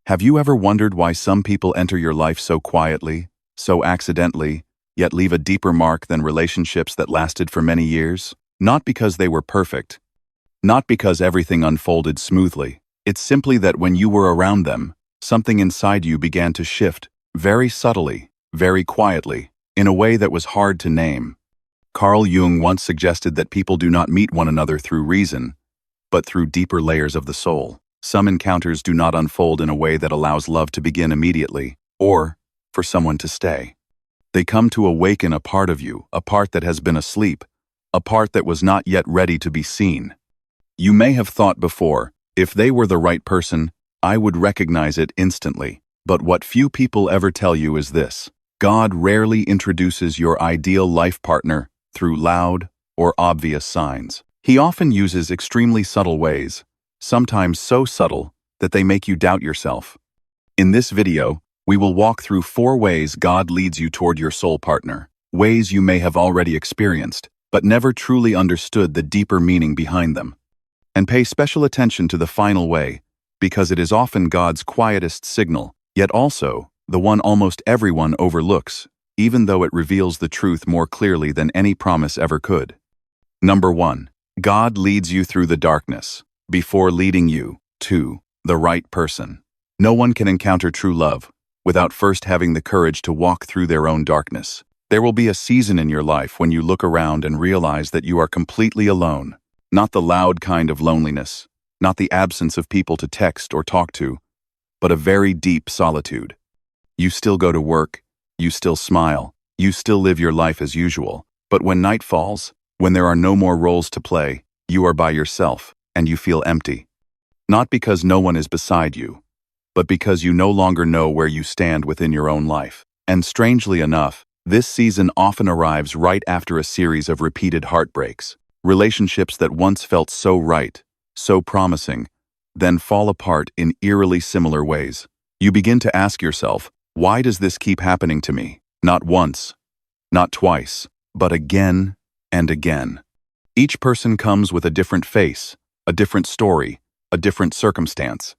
Have you ever wondered why some people enter your life so quietly, so accidentally, yet leave a deeper mark than relationships that lasted for many years? Not because they were perfect, not because everything unfolded smoothly. It's simply that when you were around them, something inside you began to shift, very subtly, very quietly, in a way that was hard to name. Carl Jung once suggested that people do not meet one another through reason, but through deeper layers of the soul. Some encounters do not unfold in a way that allows love to begin immediately, or for someone to stay. They come to awaken a part of you, a part that has been asleep, a part that was not yet ready to be seen. You may have thought before, if they were the right person, I would recognize it instantly. But what few people ever tell you is this: God rarely introduces your ideal life partner through loud or obvious signs. He often uses extremely subtle ways, sometimes so subtle that they make you doubt yourself. In this video, we will walk through 4 ways God leads you toward your soul partner, ways you may have already experienced, but never truly understood the deeper meaning behind them. And pay special attention to the final way, because it is often God's quietest signal, yet also the one almost everyone overlooks, even though it reveals the truth more clearly than any promise ever could. Number 1. God leads you through the darkness, before leading you to the right person. No one can encounter true love without first having the courage to walk through their own darkness. There will be a season in your life when you look around and realize that you are completely alone. Not the loud kind of loneliness, not the absence of people to text or talk to, but a very deep solitude. You still go to work, you still smile, you still live your life as usual, but when night falls, when there are no more roles to play, you are by yourself, and you feel empty. Not because no one is beside you, but because you no longer know where you stand within your own life. And strangely enough, this season often arrives right after a series of repeated heartbreaks. Relationships that once felt so right, so promising, then fall apart in eerily similar ways. You begin to ask yourself, why does this keep happening to me? Not once, not twice, but again and again. Each person comes with a different face, a different story, a different circumstance.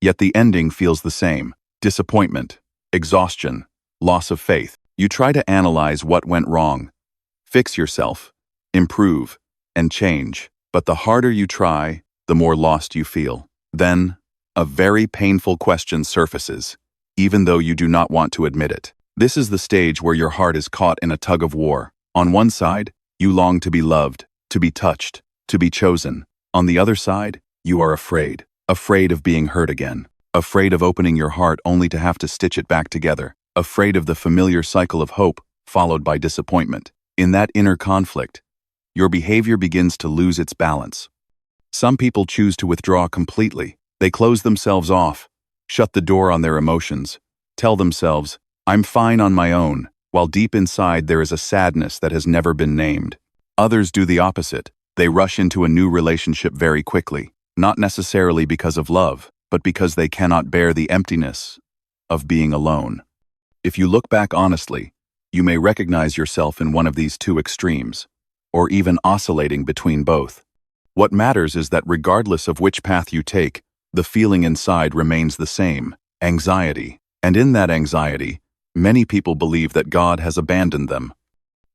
Yet the ending feels the same: disappointment, exhaustion, loss of faith. You try to analyze what went wrong, fix yourself, improve, and change. But the harder you try, the more lost you feel. Then, a very painful question surfaces, even though you do not want to admit it. This is the stage where your heart is caught in a tug of war. On one side, you long to be loved, to be touched, to be chosen. On the other side, you are afraid of being hurt again, afraid of opening your heart only to have to stitch it back together, afraid of the familiar cycle of hope followed by disappointment. In that inner conflict, your behavior begins to lose its balance. Some people choose to withdraw completely. They close themselves off, shut the door on their emotions, tell themselves, "I'm fine on my own," while deep inside there is a sadness that has never been named. Others do the opposite. They rush into a new relationship very quickly, not necessarily because of love, but because they cannot bear the emptiness of being alone. If you look back honestly, you may recognize yourself in one of these 2 extremes, or even oscillating between both. What matters is that regardless of which path you take, the feeling inside remains the same: anxiety. And in that anxiety, many people believe that God has abandoned them,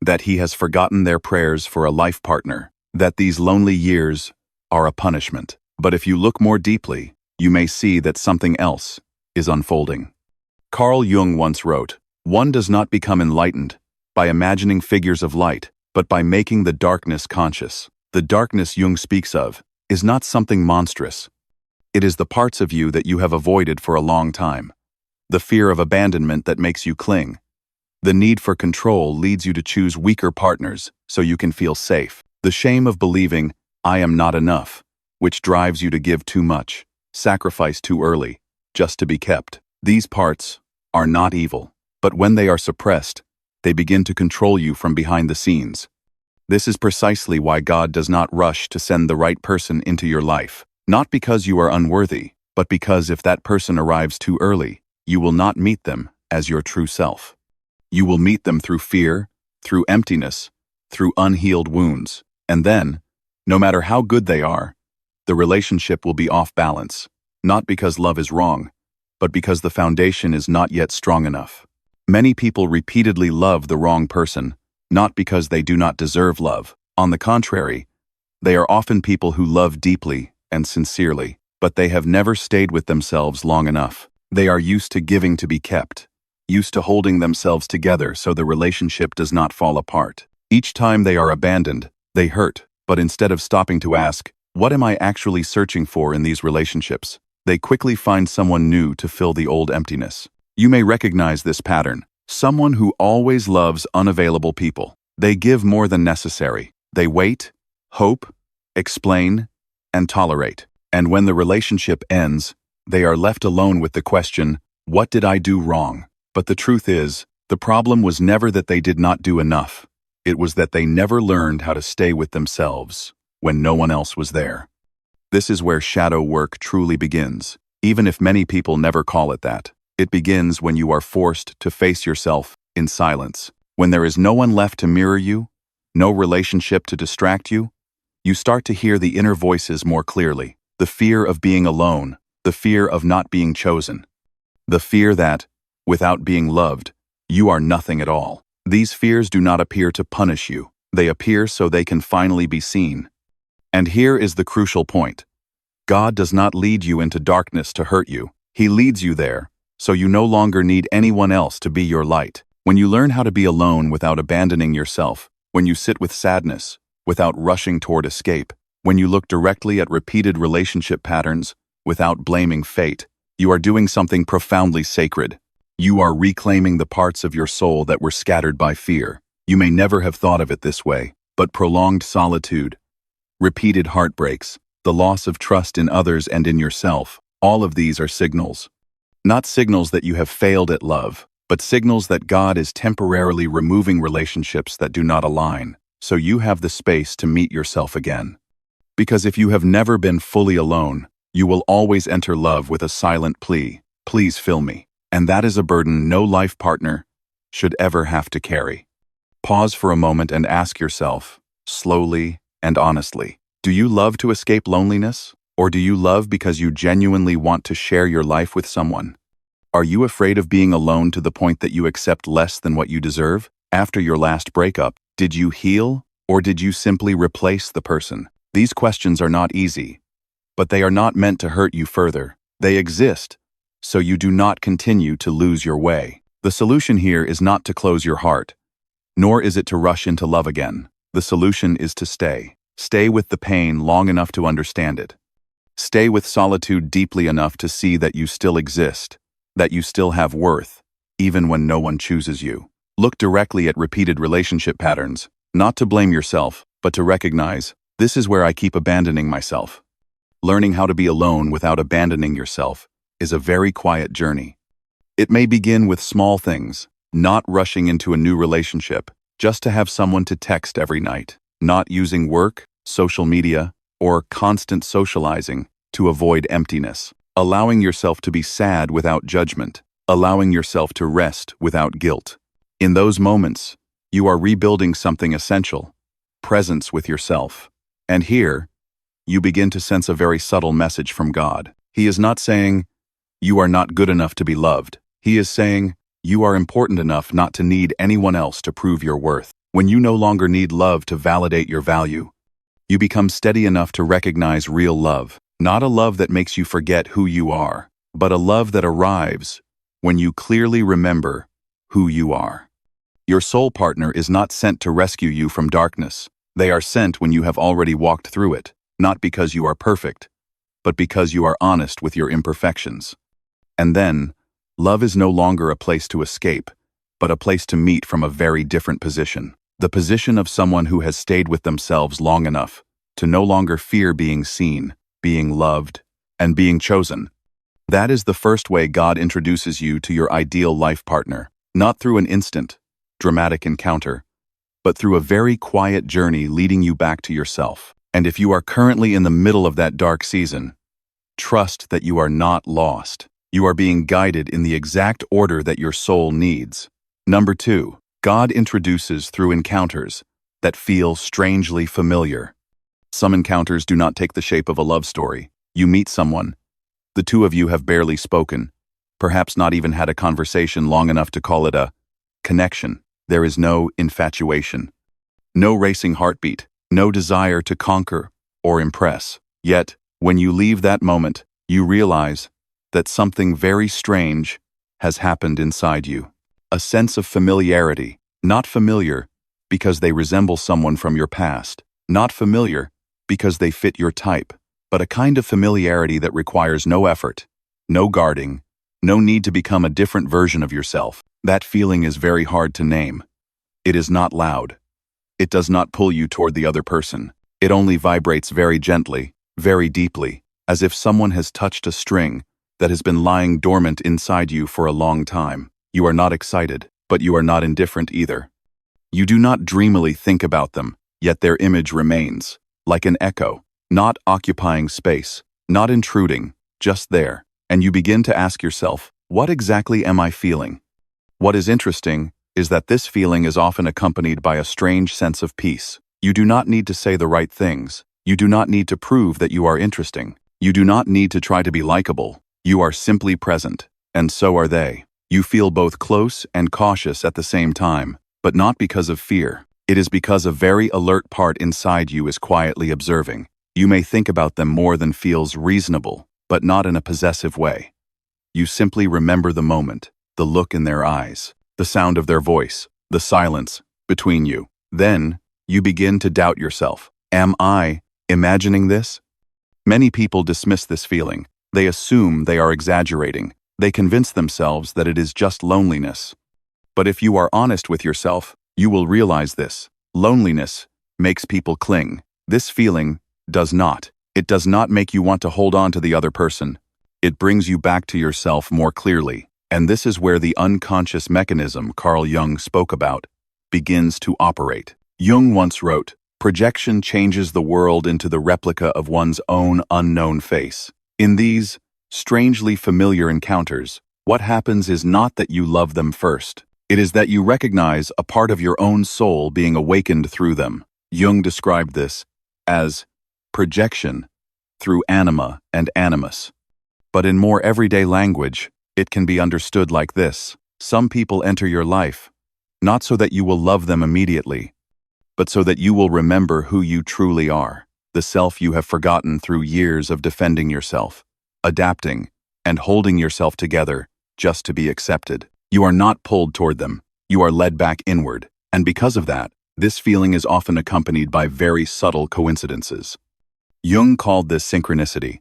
that He has forgotten their prayers for a life partner, that these lonely years are a punishment. But if you look more deeply, you may see that something else is unfolding. Carl Jung once wrote, "One does not become enlightened by imagining figures of light, but by making the darkness conscious." The darkness Jung speaks of is not something monstrous. It is the parts of you that you have avoided for a long time. The fear of abandonment that makes you cling. The need for control leads you to choose weaker partners so you can feel safe. The shame of believing, "I am not enough," which drives you to give too much, sacrifice too early, just to be kept. These parts are not evil, but when they are suppressed, they begin to control you from behind the scenes. This is precisely why God does not rush to send the right person into your life. Not because you are unworthy, but because if that person arrives too early, you will not meet them as your true self. You will meet them through fear, through emptiness, through unhealed wounds. And then, no matter how good they are, the relationship will be off balance, not because love is wrong, but because the foundation is not yet strong enough. Many people repeatedly love the wrong person, not because they do not deserve love. On the contrary, they are often people who love deeply and sincerely, but they have never stayed with themselves long enough. They are used to giving to be kept, used to holding themselves together so the relationship does not fall apart. Each time they are abandoned, they hurt, but instead of stopping to ask, "What am I actually searching for in these relationships?" they quickly find someone new to fill the old emptiness. You may recognize this pattern. Someone who always loves unavailable people. They give more than necessary. They wait, hope, explain, and tolerate. And when the relationship ends, they are left alone with the question, "What did I do wrong?" But the truth is, the problem was never that they did not do enough. It was that they never learned how to stay with themselves when no one else was there. This is where shadow work truly begins, even if many people never call it that. It begins when you are forced to face yourself in silence. When there is no one left to mirror you, no relationship to distract you, you start to hear the inner voices more clearly. The fear of being alone, the fear of not being chosen, the fear that, without being loved, you are nothing at all. These fears do not appear to punish you. They appear so they can finally be seen. And here is the crucial point. God does not lead you into darkness to hurt you. He leads you there, so you no longer need anyone else to be your light. When you learn how to be alone without abandoning yourself, when you sit with sadness, without rushing toward escape, when you look directly at repeated relationship patterns, without blaming fate, you are doing something profoundly sacred. You are reclaiming the parts of your soul that were scattered by fear. You may never have thought of it this way, but prolonged solitude, repeated heartbreaks, the loss of trust in others and in yourself, all of these are signals. Not signals that you have failed at love, but signals that God is temporarily removing relationships that do not align, so you have the space to meet yourself again. Because if you have never been fully alone, you will always enter love with a silent plea, "Please fill me." And that is a burden no life partner should ever have to carry. Pause for a moment and ask yourself, slowly and honestly, do you love to escape loneliness? Or do you love because you genuinely want to share your life with someone? Are you afraid of being alone to the point that you accept less than what you deserve? After your last breakup, did you heal, or did you simply replace the person? These questions are not easy, but they are not meant to hurt you further. They exist so you do not continue to lose your way. The solution here is not to close your heart, nor is it to rush into love again. The solution is to stay. Stay with the pain long enough to understand it. Stay with solitude deeply enough to see that you still exist, that you still have worth, even when no one chooses you. Look directly at repeated relationship patterns, not to blame yourself, but to recognize, this is where I keep abandoning myself. Learning how to be alone without abandoning yourself is a very quiet journey. It may begin with small things, not rushing into a new relationship, just to have someone to text every night, not using work, social media, or constant socializing to avoid emptiness, allowing yourself to be sad without judgment, allowing yourself to rest without guilt. In those moments, you are rebuilding something essential, presence with yourself. And here, you begin to sense a very subtle message from God. He is not saying, "You are not good enough to be loved." He is saying, "You are important enough not to need anyone else to prove your worth." When you no longer need love to validate your value, you become steady enough to recognize real love. Not a love that makes you forget who you are, but a love that arrives when you clearly remember who you are. Your soul partner is not sent to rescue you from darkness. They are sent when you have already walked through it, not because you are perfect, but because you are honest with your imperfections. And then, love is no longer a place to escape, but a place to meet from a very different position. The position of someone who has stayed with themselves long enough to no longer fear being seen, being loved, and being chosen. That is the first way God introduces you to your ideal life partner, not through an instant, dramatic encounter, but through a very quiet journey leading you back to yourself. And if you are currently in the middle of that dark season, trust that you are not lost. You are being guided in the exact order that your soul needs. Number 2, God introduces through encounters that feel strangely familiar. Some encounters do not take the shape of a love story. You meet someone. The two of you have barely spoken. perhaps not even had a conversation long enough to call it a connection. There is no infatuation, no racing heartbeat, no desire to conquer or impress. Yet, when you leave that moment, you realize that something very strange has happened inside you. A sense of familiarity, not familiar because they resemble someone from your past, not familiar because they fit your type, but a kind of familiarity that requires no effort, no guarding, no need to become a different version of yourself. That feeling is very hard to name. It is not loud. It does not pull you toward the other person. It only vibrates very gently, very deeply, as if someone has touched a string that has been lying dormant inside you for a long time. You are not excited, but you are not indifferent either. You do not dreamily think about them, yet their image remains, like an echo, not occupying space, not intruding, just there. And you begin to ask yourself, what exactly am I feeling? What is interesting is that this feeling is often accompanied by a strange sense of peace. You do not need to say the right things. You do not need to prove that you are interesting. You do not need to try to be likable. You are simply present, and so are they. You feel both close and cautious at the same time, but not because of fear. It is because a very alert part inside you is quietly observing. You may think about them more than feels reasonable, but not in a possessive way. You simply remember the moment, the look in their eyes, the sound of their voice, the silence between you. Then, you begin to doubt yourself. Am I imagining this? Many people dismiss this feeling. They assume they are exaggerating. They convince themselves that it is just loneliness. But if you are honest with yourself, you will realize this. Loneliness makes people cling. This feeling does not. It does not make you want to hold on to the other person. It brings you back to yourself more clearly. And this is where the unconscious mechanism Carl Jung spoke about begins to operate. Jung once wrote, "Projection changes the world into the replica of one's own unknown face." In these strangely familiar encounters, what happens is not that you love them first. It is that you recognize a part of your own soul being awakened through them. Jung described this as projection through anima and animus. But in more everyday language, it can be understood like this. Some people enter your life, not so that you will love them immediately, but so that you will remember who you truly are, the self you have forgotten through years of defending yourself, adapting, and holding yourself together just to be accepted. You are not pulled toward them, you are led back inward, and because of that, this feeling is often accompanied by very subtle coincidences. Jung called this synchronicity.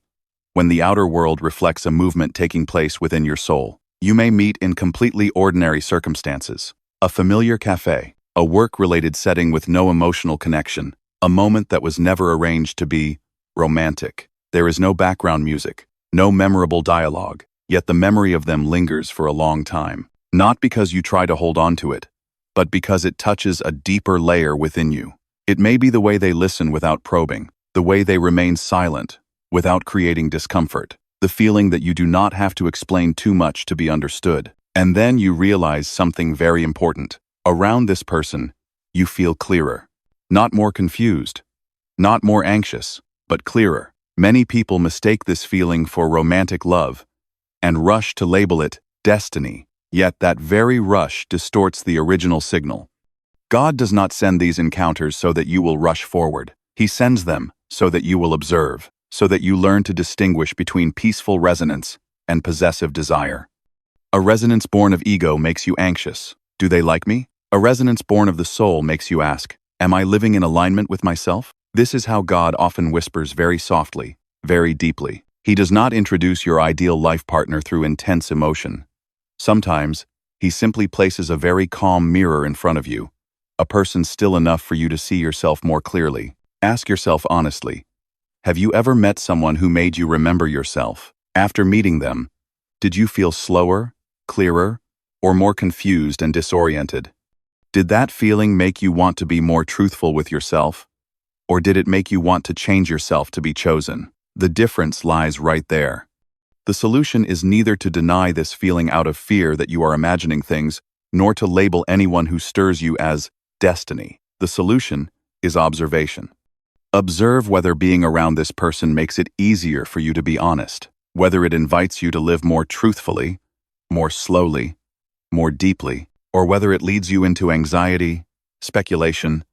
When the outer world reflects a movement taking place within your soul, you may meet in completely ordinary circumstances. A familiar cafe, a work-related setting with no emotional connection, a moment that was never arranged to be romantic. There is no background music, no memorable dialogue, yet the memory of them lingers for a long time. Not because you try to hold on to it, but because it touches a deeper layer within you. It may be the way they listen without probing, the way they remain silent, without creating discomfort, the feeling that you do not have to explain too much to be understood. And then you realize something very important. Around this person, you feel clearer. Not more confused, not more anxious, but clearer. Many people mistake this feeling for romantic love and rush to label it destiny. Yet that very rush distorts the original signal. God does not send these encounters so that you will rush forward. He sends them so that you will observe, so that you learn to distinguish between peaceful resonance and possessive desire. A resonance born of ego makes you anxious. Do they like me? A resonance born of the soul makes you ask, am I living in alignment with myself? This is how God often whispers very softly, very deeply. He does not introduce your ideal life partner through intense emotion. Sometimes, he simply places a very calm mirror in front of you, a person still enough for you to see yourself more clearly. Ask yourself honestly, have you ever met someone who made you remember yourself? After meeting them, did you feel slower, clearer, or more confused and disoriented? Did that feeling make you want to be more truthful with yourself? Or did it make you want to change yourself to be chosen? The difference lies right there. The solution is neither to deny this feeling out of fear that you are imagining things, nor to label anyone who stirs you as destiny. The solution is observation. Observe whether being around this person makes it easier for you to be honest, whether it invites you to live more truthfully, more slowly, more deeply, or whether it leads you into anxiety, speculation,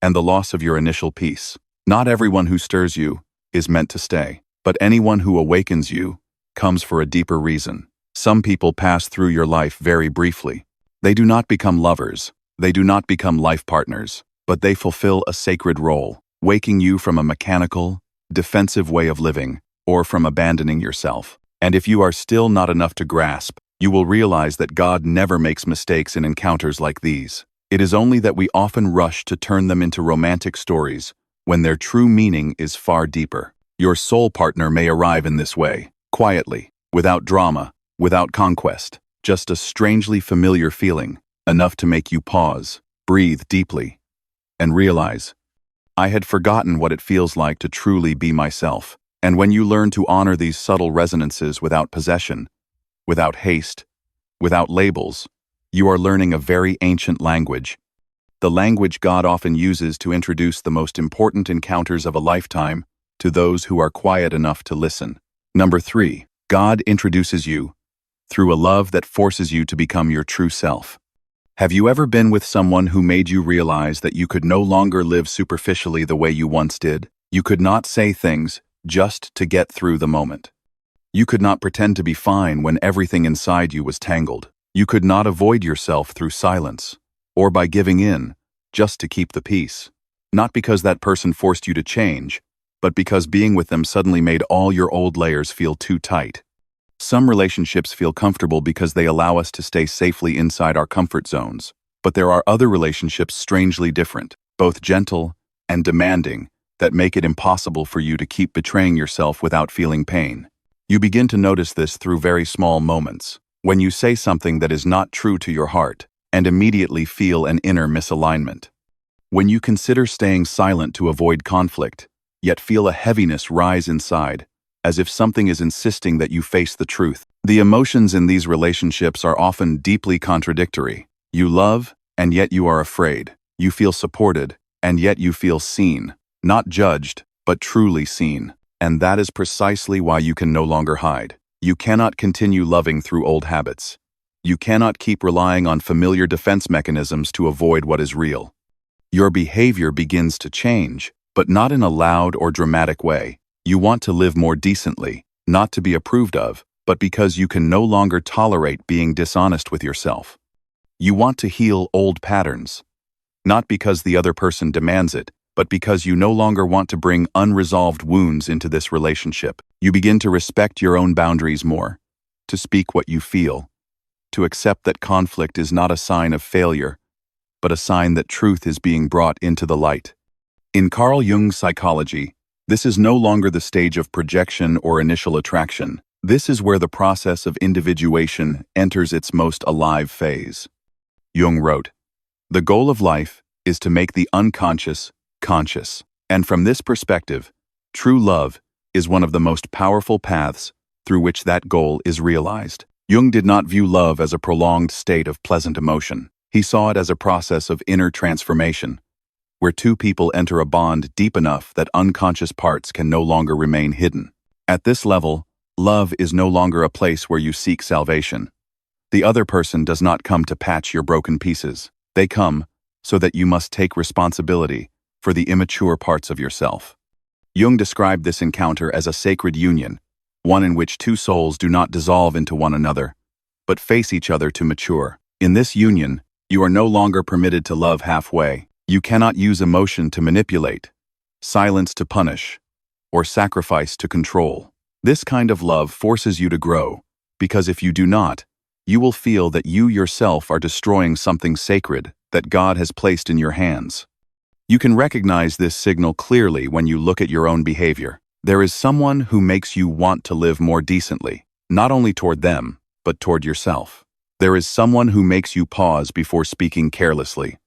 and the loss of your initial peace. Not everyone who stirs you is meant to stay, but anyone who awakens you comes for a deeper reason. Some people pass through your life very briefly. They do not become lovers, they do not become life partners, but they fulfill a sacred role, waking you from a mechanical, defensive way of living, or from abandoning yourself. And if you are still not enough to grasp, you will realize that God never makes mistakes in encounters like these. It is only that we often rush to turn them into romantic stories when their true meaning is far deeper. Your soul partner may arrive in this way, quietly, without drama, without conquest, just a strangely familiar feeling, enough to make you pause, breathe deeply, and realize, I had forgotten what it feels like to truly be myself. And when you learn to honor these subtle resonances without possession, without haste, without labels, you are learning a very ancient language, the language God often uses to introduce the most important encounters of a lifetime to those who are quiet enough to listen. Number 3, God introduces you through a love that forces you to become your true self. Have you ever been with someone who made you realize that you could no longer live superficially the way you once did? You could not say things just to get through the moment. You could not pretend to be fine when everything inside you was tangled. You could not avoid yourself through silence, or by giving in, just to keep the peace. Not because that person forced you to change, but because being with them suddenly made all your old layers feel too tight. Some relationships feel comfortable because they allow us to stay safely inside our comfort zones. But there are other relationships strangely different, both gentle and demanding, that make it impossible for you to keep betraying yourself without feeling pain. You begin to notice this through very small moments, when you say something that is not true to your heart, and immediately feel an inner misalignment. When you consider staying silent to avoid conflict, yet feel a heaviness rise inside, as if something is insisting that you face the truth. The emotions in these relationships are often deeply contradictory. You love, and yet you are afraid. You feel supported, and yet you feel seen. Not judged, but truly seen. And that is precisely why you can no longer hide. You cannot continue loving through old habits. You cannot keep relying on familiar defense mechanisms to avoid what is real. Your behavior begins to change, but not in a loud or dramatic way. You want to live more decently, not to be approved of, but because you can no longer tolerate being dishonest with yourself. You want to heal old patterns, not because the other person demands it, but because you no longer want to bring unresolved wounds into this relationship. You begin to respect your own boundaries more, to speak what you feel, to accept that conflict is not a sign of failure, but a sign that truth is being brought into the light. In Carl Jung's psychology, this is no longer the stage of projection or initial attraction. This is where the process of individuation enters its most alive phase. Jung wrote, "The goal of life is to make the unconscious conscious." And from this perspective, true love is one of the most powerful paths through which that goal is realized. Jung did not view love as a prolonged state of pleasant emotion. He saw it as a process of inner transformation, where two people enter a bond deep enough that unconscious parts can no longer remain hidden. At this level, love is no longer a place where you seek salvation. The other person does not come to patch your broken pieces. They come so that you must take responsibility for the immature parts of yourself. Jung described this encounter as a sacred union, one in which two souls do not dissolve into one another, but face each other to mature. In this union, you are no longer permitted to love halfway. You cannot use emotion to manipulate, silence to punish, or sacrifice to control. This kind of love forces you to grow, because if you do not, you will feel that you yourself are destroying something sacred that God has placed in your hands. You can recognize this signal clearly when you look at your own behavior. There is someone who makes you want to live more decently, not only toward them, but toward yourself. There is someone who makes you pause before speaking carelessly.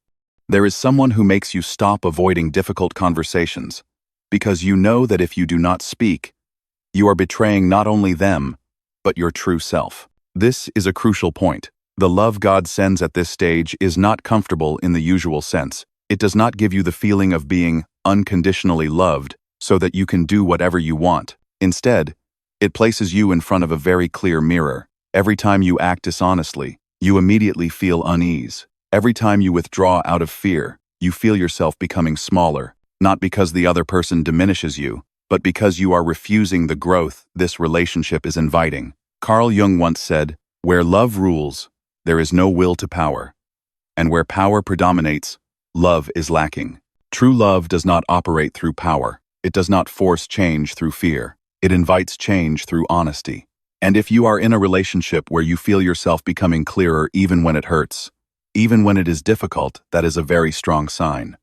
There is someone who makes you stop avoiding difficult conversations, because you know that if you do not speak, you are betraying not only them, but your true self. This is a crucial point. The love God sends at this stage is not comfortable in the usual sense. It does not give you the feeling of being unconditionally loved so that you can do whatever you want. Instead, it places you in front of a very clear mirror. Every time you act dishonestly, you immediately feel unease. Every time you withdraw out of fear, you feel yourself becoming smaller, not because the other person diminishes you, but because you are refusing the growth this relationship is inviting. Carl Jung once said, "Where love rules, there is no will to power. And where power predominates, love is lacking." True love does not operate through power. It does not force change through fear. It invites change through honesty. And if you are in a relationship where you feel yourself becoming clearer even when it hurts, even when it is difficult, that is a very strong sign.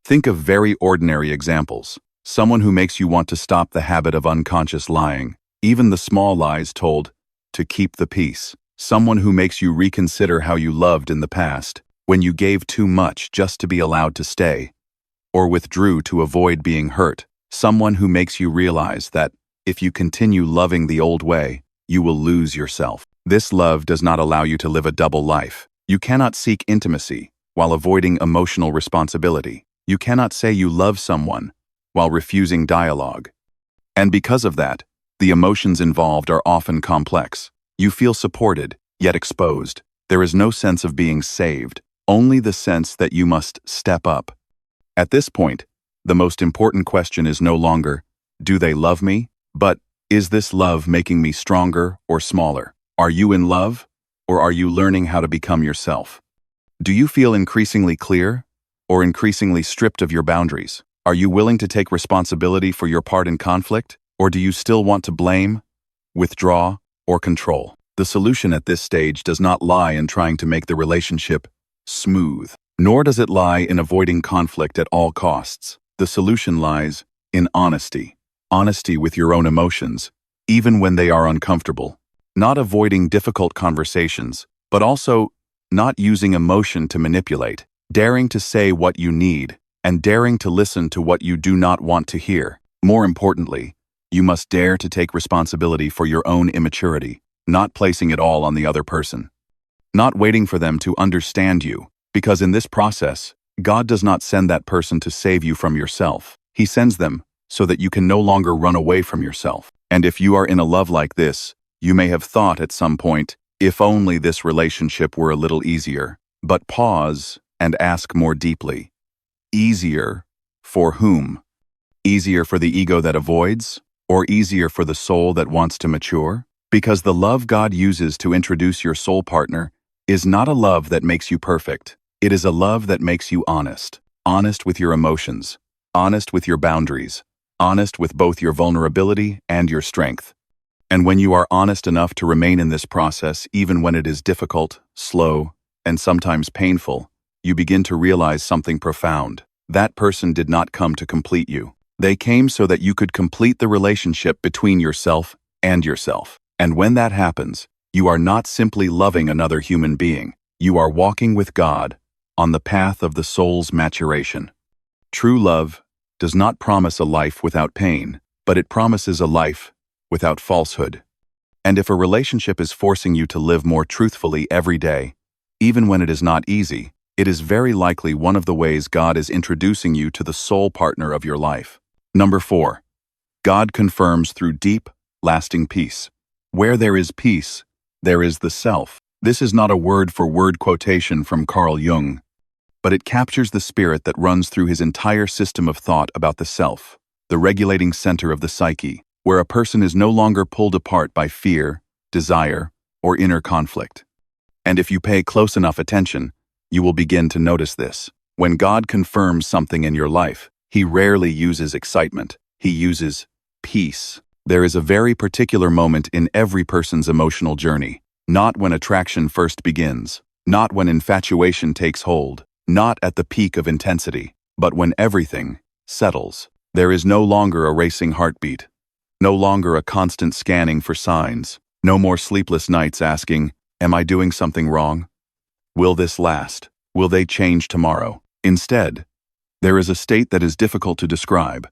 Think of very ordinary examples. Someone who makes you want to stop the habit of unconscious lying, even the small lies told to keep the peace. Someone who makes you reconsider how you loved in the past, when you gave too much just to be allowed to stay, or withdrew to avoid being hurt. Someone who makes you realize that if you continue loving the old way, you will lose yourself. This love does not allow you to live a double life. You cannot seek intimacy while avoiding emotional responsibility. You cannot say you love someone while refusing dialogue. And because of that, the emotions involved are often complex. You feel supported, yet exposed. There is no sense of being saved, only the sense that you must step up. At this point, the most important question is no longer, do they love me? But, is this love making me stronger or smaller? Are you in love, or are you learning how to become yourself? Do you feel increasingly clear, or increasingly stripped of your boundaries? Are you willing to take responsibility for your part in conflict, or do you still want to blame, withdraw, or control? The solution at this stage does not lie in trying to make the relationship smooth, nor does it lie in avoiding conflict at all costs. The solution lies in honesty. Honesty with your own emotions, even when they are uncomfortable. Not avoiding difficult conversations, but also not using emotion to manipulate. Daring to say what you need, and daring to listen to what you do not want to hear. More importantly, you must dare to take responsibility for your own immaturity, not placing it all on the other person. Not waiting for them to understand you, because in this process, God does not send that person to save you from yourself. He sends them so that you can no longer run away from yourself. And if you are in a love like this, you may have thought at some point, if only this relationship were a little easier. But pause and ask more deeply. Easier for whom? Easier for the ego that avoids, or easier for the soul that wants to mature? Because the love God uses to introduce your soul partner is not a love that makes you perfect. It is a love that makes you honest. Honest with your emotions. Honest with your boundaries. Honest with both your vulnerability and your strength. And when you are honest enough to remain in this process, even when it is difficult, slow, and sometimes painful, you begin to realize something profound. That person did not come to complete you. They came so that you could complete the relationship between yourself and yourself. And when that happens, you are not simply loving another human being. You are walking with God on the path of the soul's maturation. True love does not promise a life without pain, but it promises a life without falsehood. And if a relationship is forcing you to live more truthfully every day, even when it is not easy, it is very likely one of the ways God is introducing you to the soul partner of your life. Number 4. God confirms through deep, lasting peace. Where there is peace, there is the self. This is not a word-for-word quotation from Carl Jung, but it captures the spirit that runs through his entire system of thought about the self, the regulating center of the psyche, where a person is no longer pulled apart by fear, desire, or inner conflict. And if you pay close enough attention, you will begin to notice this. When God confirms something in your life, He rarely uses excitement. He uses peace. There is a very particular moment in every person's emotional journey, not when attraction first begins, not when infatuation takes hold, not at the peak of intensity, but when everything settles. There is no longer a racing heartbeat, no longer a constant scanning for signs, no more sleepless nights asking, am I doing something wrong? Will this last? Will they change tomorrow? Instead, there is a state that is difficult to describe.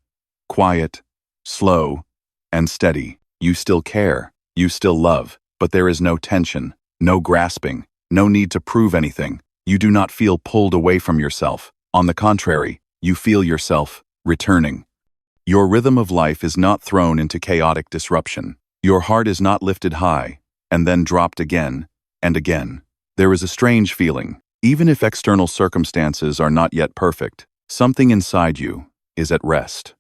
Quiet, slow, and steady. You still care, you still love, but there is no tension, no grasping, no need to prove anything. You do not feel pulled away from yourself. On the contrary, you feel yourself returning. Your rhythm of life is not thrown into chaotic disruption. Your heart is not lifted high, and then dropped again and again. There is a strange feeling. Even if external circumstances are not yet perfect, something inside you is at rest.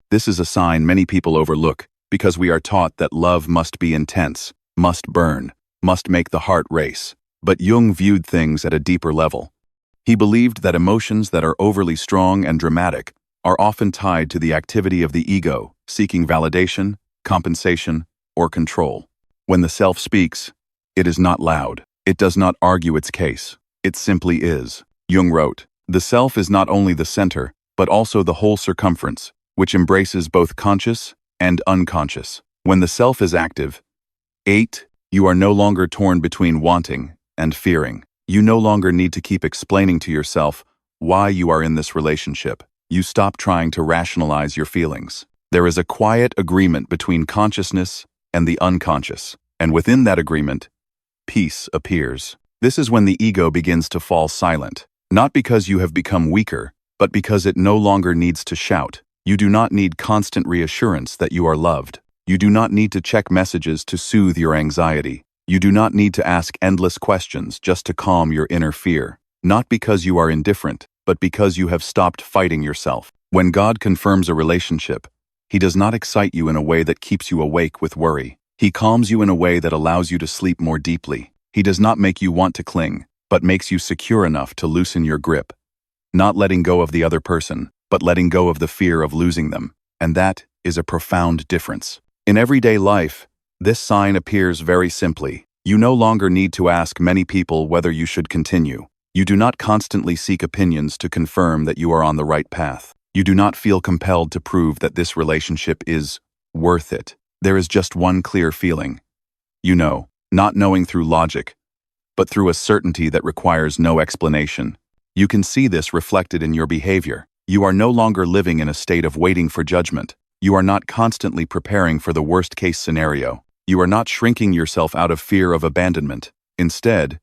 This is a sign many people overlook because we are taught that love must be intense, must burn, must make the heart race. But Jung viewed things at a deeper level. He believed that emotions that are overly strong and dramatic are often tied to the activity of the ego, seeking validation, compensation, or control. When the self speaks, it is not loud. It does not argue its case. It simply is. Jung wrote, "The self is not only the center, but also the whole circumference, which embraces both conscious and unconscious." When the self is active, 8, you are no longer torn between wanting and fearing. You no longer need to keep explaining to yourself why you are in this relationship. You stop trying to rationalize your feelings. There is a quiet agreement between consciousness and the unconscious, and within that agreement, peace appears. This is when the ego begins to fall silent, not because you have become weaker, but because it no longer needs to shout. You do not need constant reassurance that you are loved. You do not need to check messages to soothe your anxiety. You do not need to ask endless questions just to calm your inner fear, not because you are indifferent, but because you have stopped fighting yourself. When God confirms a relationship, He does not excite you in a way that keeps you awake with worry. He calms you in a way that allows you to sleep more deeply. He does not make you want to cling, but makes you secure enough to loosen your grip. Not letting go of the other person, but letting go of the fear of losing them. And that is a profound difference. In everyday life, this sign appears very simply. You no longer need to ask many people whether you should continue. You do not constantly seek opinions to confirm that you are on the right path. You do not feel compelled to prove that this relationship is worth it. There is just one clear feeling. You know, not knowing through logic, but through a certainty that requires no explanation. You can see this reflected in your behavior. You are no longer living in a state of waiting for judgment. You are not constantly preparing for the worst-case scenario. You are not shrinking yourself out of fear of abandonment. Instead,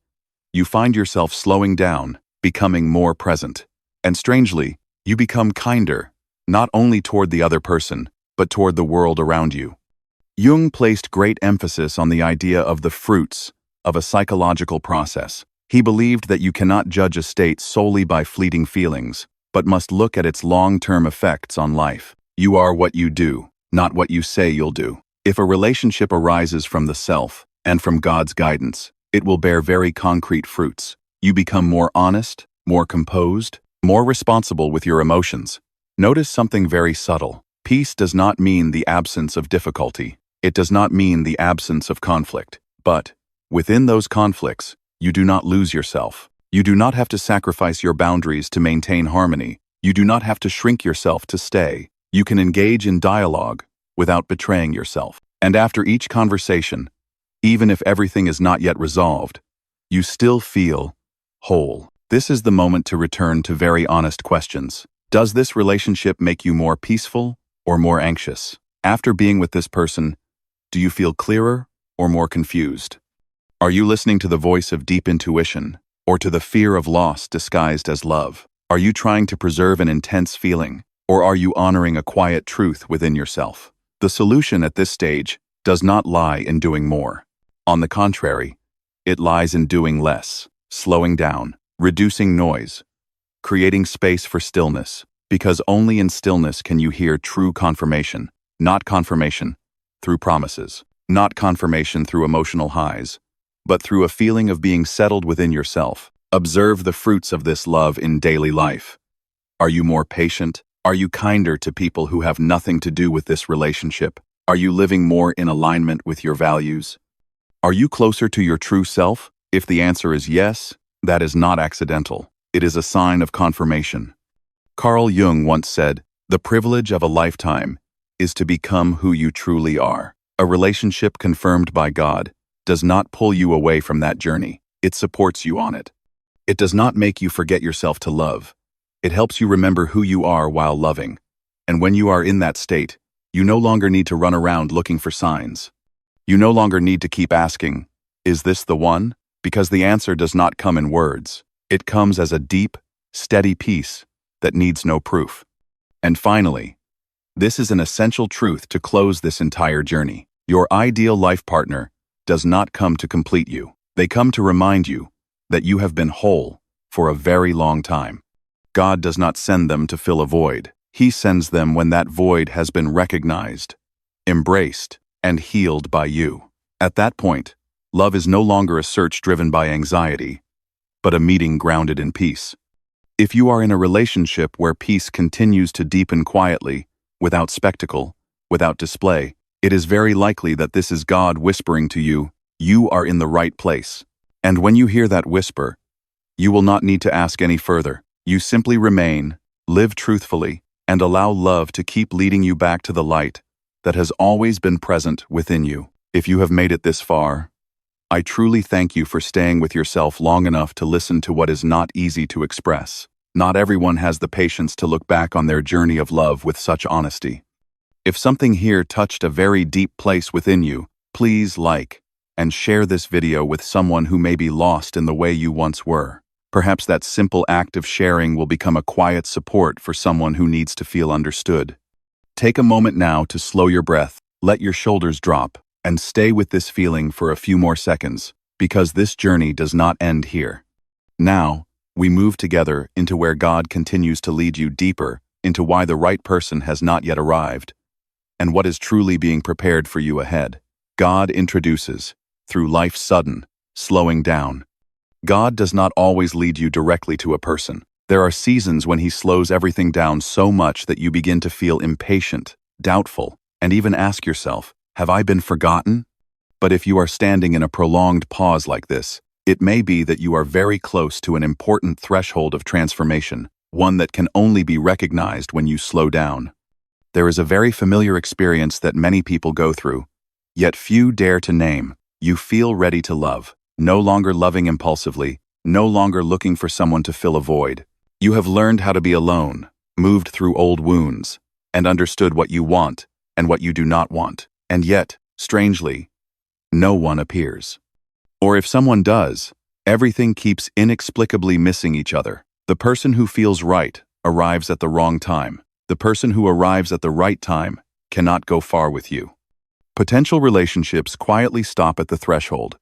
you find yourself slowing down, becoming more present. And strangely, you become kinder, not only toward the other person, but toward the world around you. Jung placed great emphasis on the idea of the fruits of a psychological process. He believed that you cannot judge a state solely by fleeting feelings, but must look at its long-term effects on life. You are what you do, not what you say you'll do. If a relationship arises from the self and from God's guidance, it will bear very concrete fruits. You become more honest, more composed, more responsible with your emotions. Notice something very subtle. Peace does not mean the absence of difficulty. It does not mean the absence of conflict. But, within those conflicts, you do not lose yourself. You do not have to sacrifice your boundaries to maintain harmony. You do not have to shrink yourself to stay. You can engage in dialogue without betraying yourself. And after each conversation, even if everything is not yet resolved, you still feel whole. This is the moment to return to very honest questions. Does this relationship make you more peaceful or more anxious? After being with this person, do you feel clearer or more confused? Are you listening to the voice of deep intuition or to the fear of loss disguised as love? Are you trying to preserve an intense feeling, or are you honoring a quiet truth within yourself? The solution at this stage does not lie in doing more. On the contrary, it lies in doing less, slowing down, reducing noise, creating space for stillness, because only in stillness can you hear true confirmation, not confirmation through promises, not confirmation through emotional highs, but through a feeling of being settled within yourself. Observe the fruits of this love in daily life. Are you more patient? Are you kinder to people who have nothing to do with this relationship? Are you living more in alignment with your values? Are you closer to your true self? If the answer is yes, that is not accidental. It is a sign of confirmation. Carl Jung once said, "The privilege of a lifetime is to become who you truly are." A relationship confirmed by God does not pull you away from that journey. It supports you on it. It does not make you forget yourself to love. It helps you remember who you are while loving. And when you are in that state, you no longer need to run around looking for signs. You no longer need to keep asking, "Is this the one?" Because the answer does not come in words. It comes as a deep, steady peace that needs no proof. And finally, this is an essential truth to close this entire journey. Your ideal life partner does not come to complete you. They come to remind you that you have been whole for a very long time. God does not send them to fill a void. He sends them when that void has been recognized, embraced, and healed by you. At that point, love is no longer a search driven by anxiety, but a meeting grounded in peace. If you are in a relationship where peace continues to deepen quietly, without spectacle, without display, it is very likely that this is God whispering to you, you are in the right place. And when you hear that whisper, you will not need to ask any further. You simply remain, live truthfully, and allow love to keep leading you back to the light that has always been present within you. If you have made it this far, I truly thank you for staying with yourself long enough to listen to what is not easy to express. Not everyone has the patience to look back on their journey of love with such honesty. If something here touched a very deep place within you, please like and share this video with someone who may be lost in the way you once were. Perhaps that simple act of sharing will become a quiet support for someone who needs to feel understood. Take a moment now to slow your breath, let your shoulders drop, and stay with this feeling for a few more seconds, because this journey does not end here. Now, we move together into where God continues to lead you deeper into why the right person has not yet arrived, and what is truly being prepared for you ahead. God introduces, through life's sudden, slowing down. God does not always lead you directly to a person. There are seasons when He slows everything down so much that you begin to feel impatient, doubtful, and even ask yourself, have I been forgotten? But if you are standing in a prolonged pause like this, it may be that you are very close to an important threshold of transformation, one that can only be recognized when you slow down. There is a very familiar experience that many people go through, yet few dare to name. You feel ready to love, no longer loving impulsively, no longer looking for someone to fill a void. You have learned how to be alone, moved through old wounds, and understood what you want and what you do not want. And yet, strangely, no one appears. Or if someone does, everything keeps inexplicably missing each other. The person who feels right arrives at the wrong time. The person who arrives at the right time cannot go far with you. Potential relationships quietly stop at the threshold,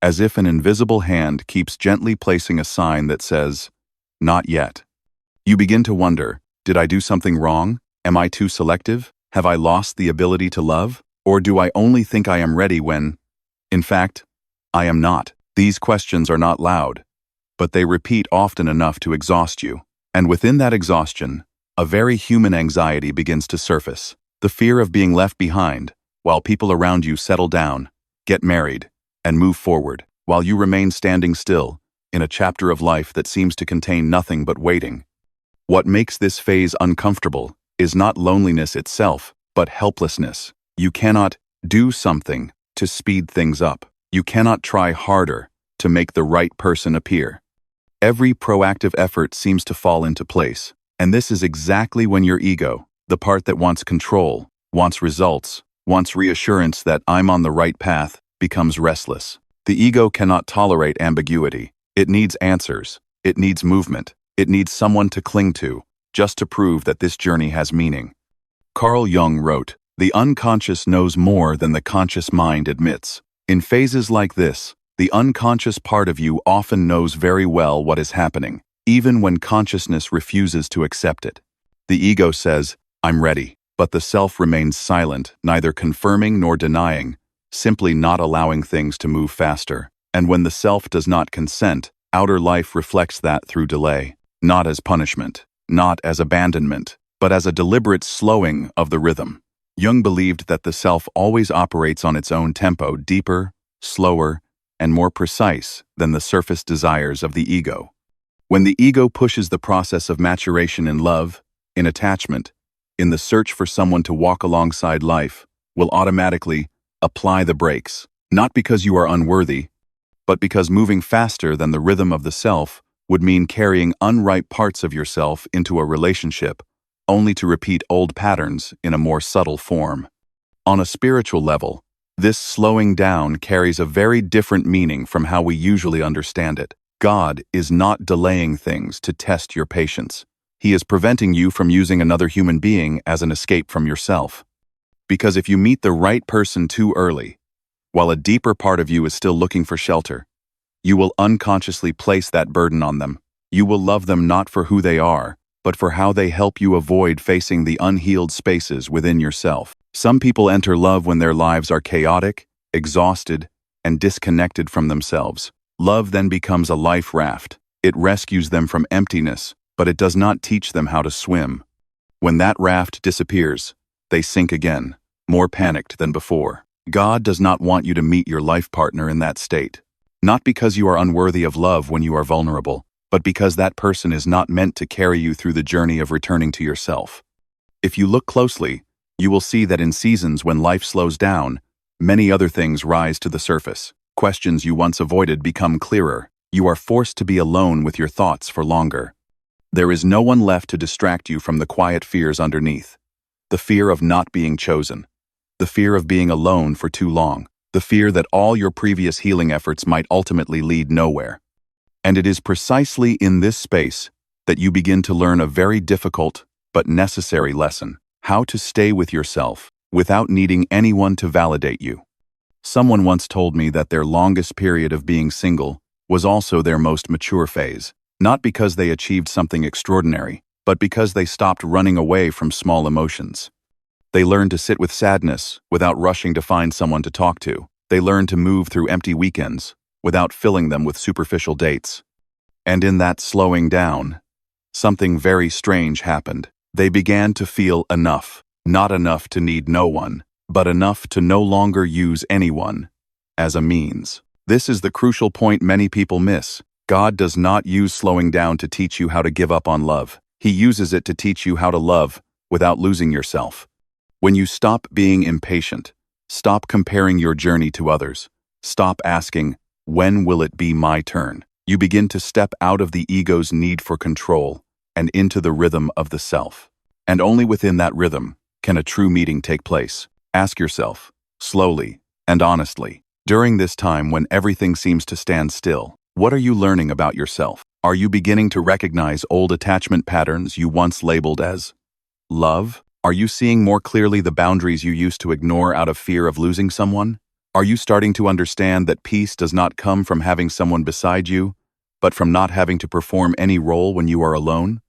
as if an invisible hand keeps gently placing a sign that says, not yet. You begin to wonder, did I do something wrong? Am I too selective? Have I lost the ability to love? Or do I only think I am ready when, in fact, I am not? These questions are not loud, but they repeat often enough to exhaust you. And within that exhaustion, a very human anxiety begins to surface. The fear of being left behind, while people around you settle down, get married, and move forward, while you remain standing still in a chapter of life that seems to contain nothing but waiting. What makes this phase uncomfortable is not loneliness itself, but helplessness. You cannot do something to speed things up. You cannot try harder to make the right person appear. Every proactive effort seems to fall into place, and this is exactly when your ego, the part that wants control, wants results, wants reassurance that I'm on the right path, becomes restless. The ego cannot tolerate ambiguity. It needs answers. It needs movement. It needs someone to cling to, just to prove that this journey has meaning. Carl Jung wrote, "The unconscious knows more than the conscious mind admits." In phases like this, the unconscious part of you often knows very well what is happening, even when consciousness refuses to accept it. The ego says, I'm ready, but the self remains silent, neither confirming nor denying, simply not allowing things to move faster. And when the self does not consent, outer life reflects that through delay, not as punishment, not as abandonment, but as a deliberate slowing of the rhythm. Jung believed that the self always operates on its own tempo, deeper, slower, and more precise than the surface desires of the ego. When the ego pushes the process of maturation in love, in attachment, in the search for someone to walk alongside life, will automatically apply the brakes, not because you are unworthy, but because moving faster than the rhythm of the self would mean carrying unripe parts of yourself into a relationship, only to repeat old patterns in a more subtle form. On a spiritual level, this slowing down carries a very different meaning from how we usually understand it. God is not delaying things to test your patience. He is preventing you from using another human being as an escape from yourself. Because if you meet the right person too early, while a deeper part of you is still looking for shelter. You will unconsciously place that burden on them. You will love them not for who they are, but for how they help you avoid facing the unhealed spaces within yourself. Some people enter love when their lives are chaotic, exhausted, and disconnected from themselves. Love then becomes a life raft. It rescues them from emptiness, but it does not teach them how to swim. When that raft disappears, they sink again, more panicked than before. God does not want you to meet your life partner in that state. Not because you are unworthy of love when you are vulnerable, but because that person is not meant to carry you through the journey of returning to yourself. If you look closely, you will see that in seasons when life slows down, many other things rise to the surface. Questions you once avoided become clearer. You are forced to be alone with your thoughts for longer. There is no one left to distract you from the quiet fears underneath. The fear of not being chosen. The fear of being alone for too long. The fear that all your previous healing efforts might ultimately lead nowhere. And it is precisely in this space that you begin to learn a very difficult but necessary lesson: how to stay with yourself without needing anyone to validate you. Someone once told me that their longest period of being single was also their most mature phase, not because they achieved something extraordinary, but because they stopped running away from small emotions. They learned to sit with sadness without rushing to find someone to talk to. They learned to move through empty weekends without filling them with superficial dates. And in that slowing down, something very strange happened. They began to feel enough, not enough to need no one, but enough to no longer use anyone as a means. This is the crucial point many people miss. God does not use slowing down to teach you how to give up on love. He uses it to teach you how to love without losing yourself. When you stop being impatient, stop comparing your journey to others, stop asking, "When will it be my turn?" You begin to step out of the ego's need for control and into the rhythm of the self. And only within that rhythm can a true meeting take place. Ask yourself, slowly and honestly, during this time when everything seems to stand still, what are you learning about yourself? Are you beginning to recognize old attachment patterns you once labeled as love? Are you seeing more clearly the boundaries you used to ignore out of fear of losing someone? Are you starting to understand that peace does not come from having someone beside you, but from not having to perform any role when you are alone?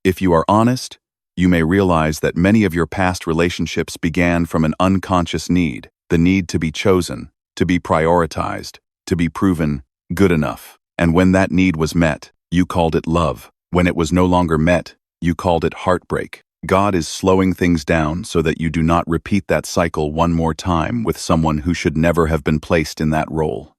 If you are honest, you may realize that many of your past relationships began from an unconscious need, the need to be chosen, to be prioritized, to be proven good enough. And when that need was met, you called it love. When it was no longer met, you called it heartbreak. God is slowing things down so that you do not repeat that cycle one more time with someone who should never have been placed in that role.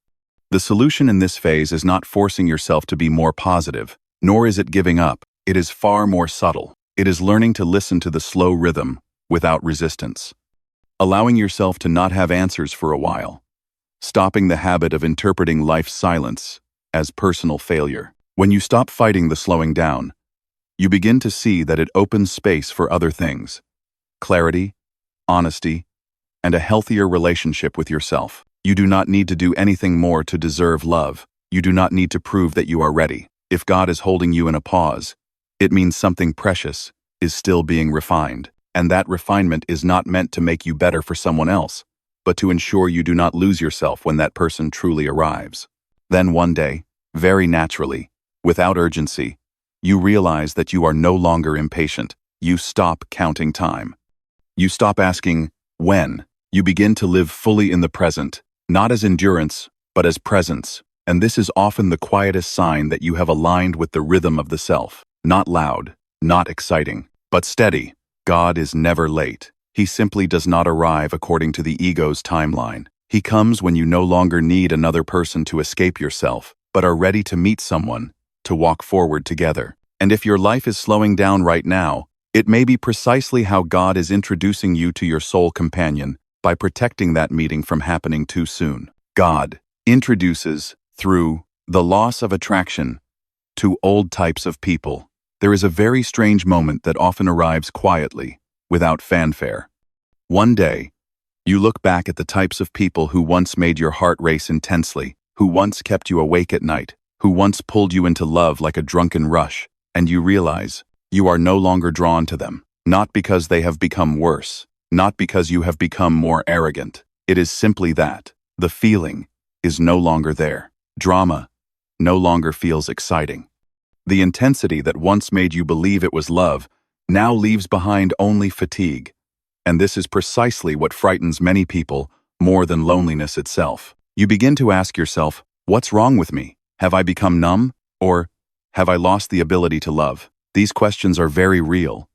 The solution in this phase is not forcing yourself to be more positive, nor is it giving up. It is far more subtle. It is learning to listen to the slow rhythm without resistance. Allowing yourself to not have answers for a while. Stopping the habit of interpreting life's silence as personal failure. When you stop fighting the slowing down, you begin to see that it opens space for other things: clarity, honesty, and a healthier relationship with yourself. You do not need to do anything more to deserve love. You do not need to prove that you are ready. If God is holding you in a pause, it means something precious is still being refined, and that refinement is not meant to make you better for someone else, but to ensure you do not lose yourself when that person truly arrives. Then one day, very naturally, without urgency, you realize that you are no longer impatient. You stop counting time. You stop asking, when? You begin to live fully in the present, not as endurance, but as presence. And this is often the quietest sign that you have aligned with the rhythm of the self. Not loud, not exciting, but steady. God is never late. He simply does not arrive according to the ego's timeline. He comes when you no longer need another person to escape yourself, but are ready to meet someone, to walk forward together. And if your life is slowing down right now, it may be precisely how God is introducing you to your soul companion by protecting that meeting from happening too soon. God introduces, through the loss of attraction, to old types of people. There is a very strange moment that often arrives quietly, without fanfare. One day, you look back at the types of people who once made your heart race intensely, who once kept you awake at night, who once pulled you into love like a drunken rush, and you realize you are no longer drawn to them, not because they have become worse, not because you have become more arrogant. It is simply that The feeling is no longer there. Drama no longer feels exciting. The intensity that once made you believe it was love now leaves behind only fatigue. And this is precisely what frightens many people more than loneliness itself. You begin to ask yourself, what's wrong with me? Have I become numb? Or have I lost the ability to love? These questions are very real,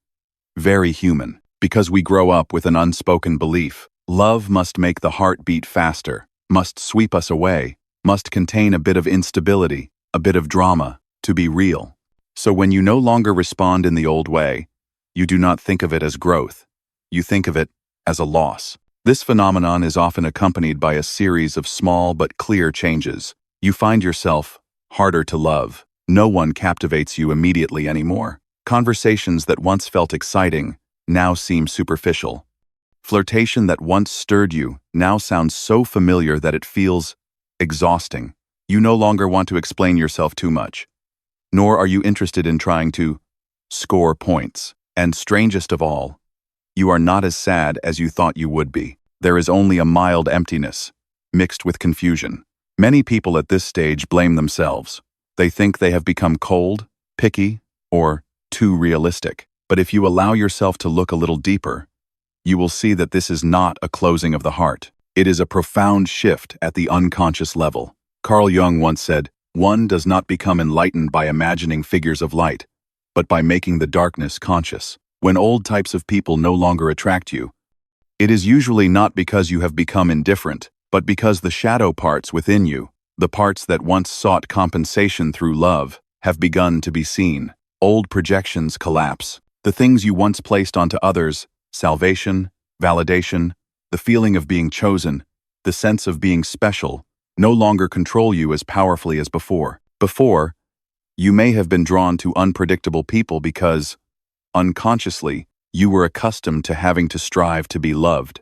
very human, because we grow up with an unspoken belief. Love must make the heart beat faster, must sweep us away, must contain a bit of instability, a bit of drama, to be real. So when you no longer respond in the old way, you do not think of it as growth. You think of it as a loss. This phenomenon is often accompanied by a series of small but clear changes. You find yourself harder to love. No one captivates you immediately anymore. Conversations that once felt exciting now seem superficial. Flirtation that once stirred you now sounds so familiar that it feels exhausting. You no longer want to explain yourself too much, nor are you interested in trying to score points. And strangest of all, you are not as sad as you thought you would be. There is only a mild emptiness, mixed with confusion. Many people at this stage blame themselves. They think they have become cold, picky, or too realistic. But if you allow yourself to look a little deeper, you will see that this is not a closing of the heart. It is a profound shift at the unconscious level. Carl Jung once said, "One does not become enlightened by imagining figures of light, but by making the darkness conscious." When old types of people no longer attract you, it is usually not because you have become indifferent, but because the shadow parts within you, the parts that once sought compensation through love, have begun to be seen. Old projections collapse. The things you once placed onto others, salvation, validation, the feeling of being chosen, the sense of being special, no longer control you as powerfully as before. Before, you may have been drawn to unpredictable people because, unconsciously, you were accustomed to having to strive to be loved.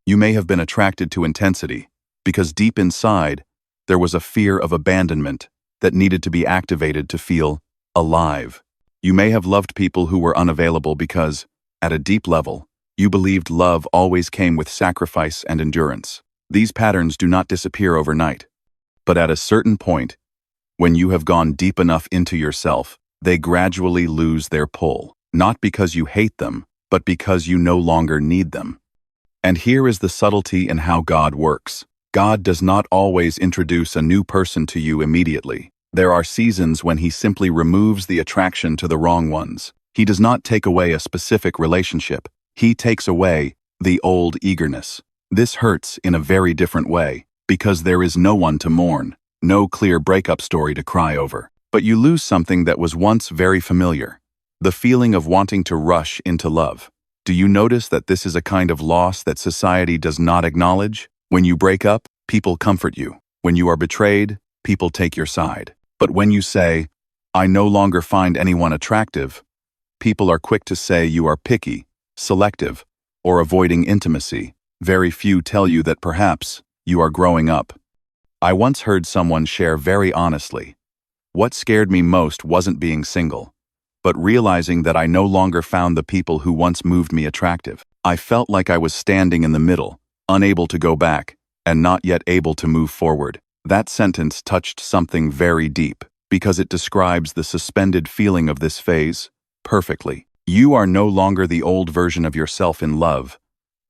You may have been attracted to intensity because deep inside, there was a fear of abandonment that needed to be activated to feel alive. You may have loved people who were unavailable because, at a deep level, you believed love always came with sacrifice and endurance. These patterns do not disappear overnight. But at a certain point, when you have gone deep enough into yourself, they gradually lose their pull. Not because you hate them, but because you no longer need them. And here is the subtlety in how God works. God does not always introduce a new person to you immediately. There are seasons when He simply removes the attraction to the wrong ones. He does not take away a specific relationship. He takes away the old eagerness. This hurts in a very different way, because there is no one to mourn, no clear breakup story to cry over. But you lose something that was once very familiar. The feeling of wanting to rush into love. Do you notice that this is a kind of loss that society does not acknowledge? When you break up, people comfort you. When you are betrayed, people take your side. But when you say, "I no longer find anyone attractive," people are quick to say you are picky, selective, or avoiding intimacy. Very few tell you that perhaps you are growing up. I once heard someone share very honestly, "What scared me most wasn't being single, but realizing that I no longer found the people who once moved me attractive. I felt like I was standing in the middle, unable to go back, and not yet able to move forward." That sentence touched something very deep, because it describes the suspended feeling of this phase perfectly. You are no longer the old version of yourself in love,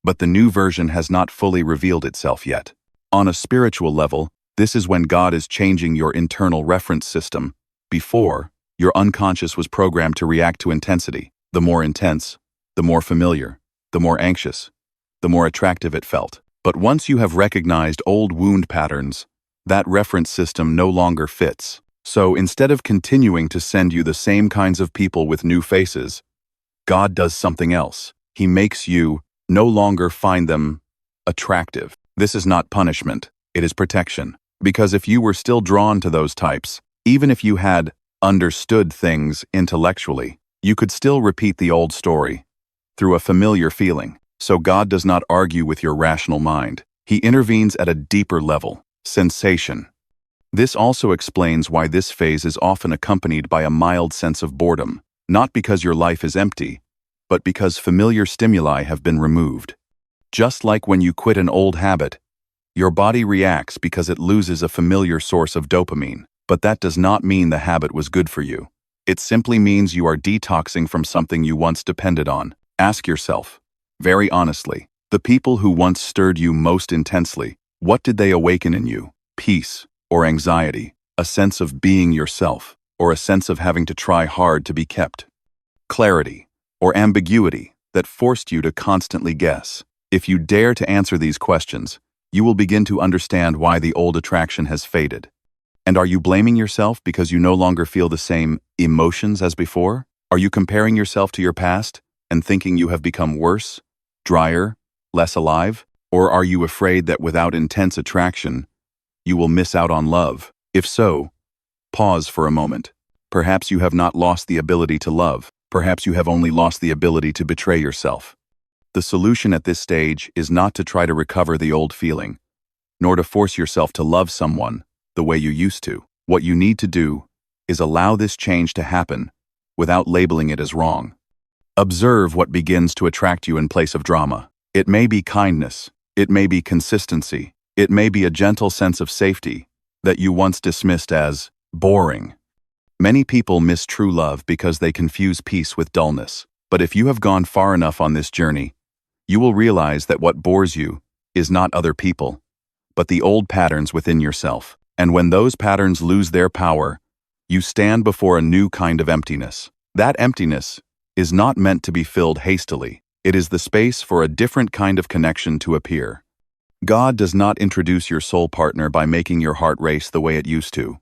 but the new version has not fully revealed itself yet. On a spiritual level, this is when God is changing your internal reference system. Before, your unconscious was programmed to react to intensity. The more intense, the more familiar, the more anxious, the more attractive it felt. But once you have recognized old wound patterns, that reference system no longer fits. So instead of continuing to send you the same kinds of people with new faces, God does something else. He makes you no longer find them attractive. This is not punishment, it is protection. Because if you were still drawn to those types, even if you had understood things intellectually, you could still repeat the old story through a familiar feeling. So God does not argue with your rational mind. He intervenes at a deeper level, sensation. This also explains why this phase is often accompanied by a mild sense of boredom, not because your life is empty, but because familiar stimuli have been removed. Just like when you quit an old habit, Your body reacts because it loses a familiar source of dopamine, but that does not mean the habit was good for you. It simply means you are detoxing from something you once depended on. Ask yourself, very honestly, the people who once stirred you most intensely, what did they awaken in you? Peace or anxiety? A sense of being yourself, or a sense of having to try hard to be kept? Clarity or ambiguity that forced you to constantly guess? If you dare to answer these questions, you will begin to understand why the old attraction has faded. And are you blaming yourself because you no longer feel the same emotions as before? Are you comparing yourself to your past and thinking you have become worse, drier, less alive? Or are you afraid that without intense attraction, you will miss out on love? If so, pause for a moment. Perhaps you have not lost the ability to love. Perhaps you have only lost the ability to betray yourself. The solution at this stage is not to try to recover the old feeling, nor to force yourself to love someone the way you used to. What you need to do is allow this change to happen without labeling it as wrong. Observe what begins to attract you in place of drama. It may be kindness, it may be consistency, it may be a gentle sense of safety that you once dismissed as boring. Many people miss true love because they confuse peace with dullness. But if you have gone far enough on this journey, you will realize that what bores you is not other people, but the old patterns within yourself. And when those patterns lose their power, you stand before a new kind of emptiness. That emptiness is not meant to be filled hastily. It is the space for a different kind of connection to appear. God does not introduce your soul partner by making your heart race the way it used to.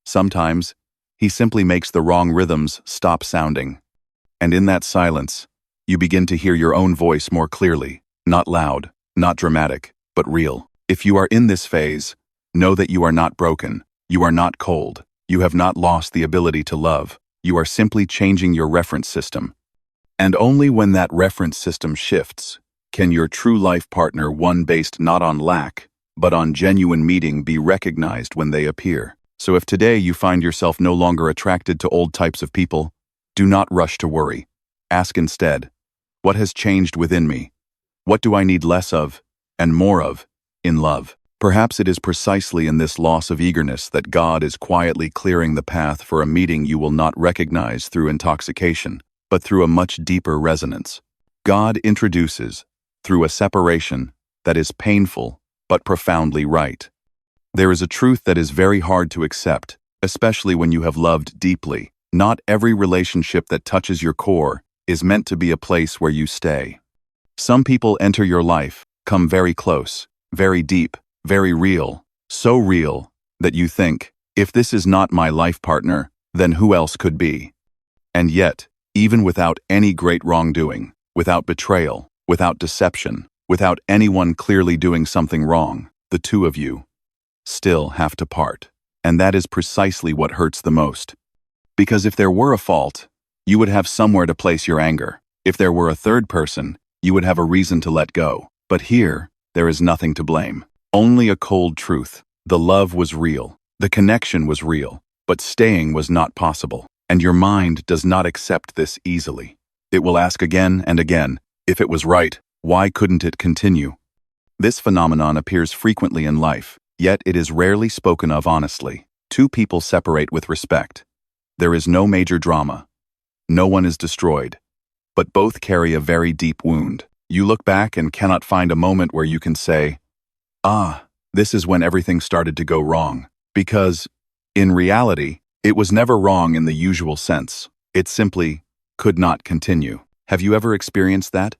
Sometimes, He simply makes the wrong rhythms stop sounding. And in that silence, you begin to hear your own voice more clearly, not loud, not dramatic, but real. If you are in this phase, know that you are not broken, you are not cold, you have not lost the ability to love, you are simply changing your reference system. And only when that reference system shifts, can your true life partner, one based not on lack, but on genuine meeting, be recognized when they appear. So if today you find yourself no longer attracted to old types of people, do not rush to worry. Ask instead, what has changed within me? What do I need less of, and more of, in love? Perhaps it is precisely in this loss of eagerness that God is quietly clearing the path for a meeting you will not recognize through intoxication, but through a much deeper resonance. God introduces through a separation that is painful but profoundly right. There is a truth that is very hard to accept, especially when you have loved deeply. Not every relationship that touches your core is meant to be a place where you stay. Some people enter your life, come very close, very deep, very real, so real that you think, if this is not my life partner, then who else could be? And yet, even without any great wrongdoing, without betrayal, without deception, without anyone clearly doing something wrong, the two of you still have to part. And that is precisely what hurts the most. Because if there were a fault, you would have somewhere to place your anger. If there were a third person, you would have a reason to let go. But here, there is nothing to blame. Only a cold truth. The love was real. The connection was real. But staying was not possible. And your mind does not accept this easily. It will ask again and again, if it was right, why couldn't it continue? This phenomenon appears frequently in life, yet it is rarely spoken of honestly. Two people separate with respect. There is no major drama. No one is destroyed. But both carry a very deep wound. You look back and cannot find a moment where you can say, this is when everything started to go wrong. Because, in reality, it was never wrong in the usual sense. It simply could not continue. Have you ever experienced that?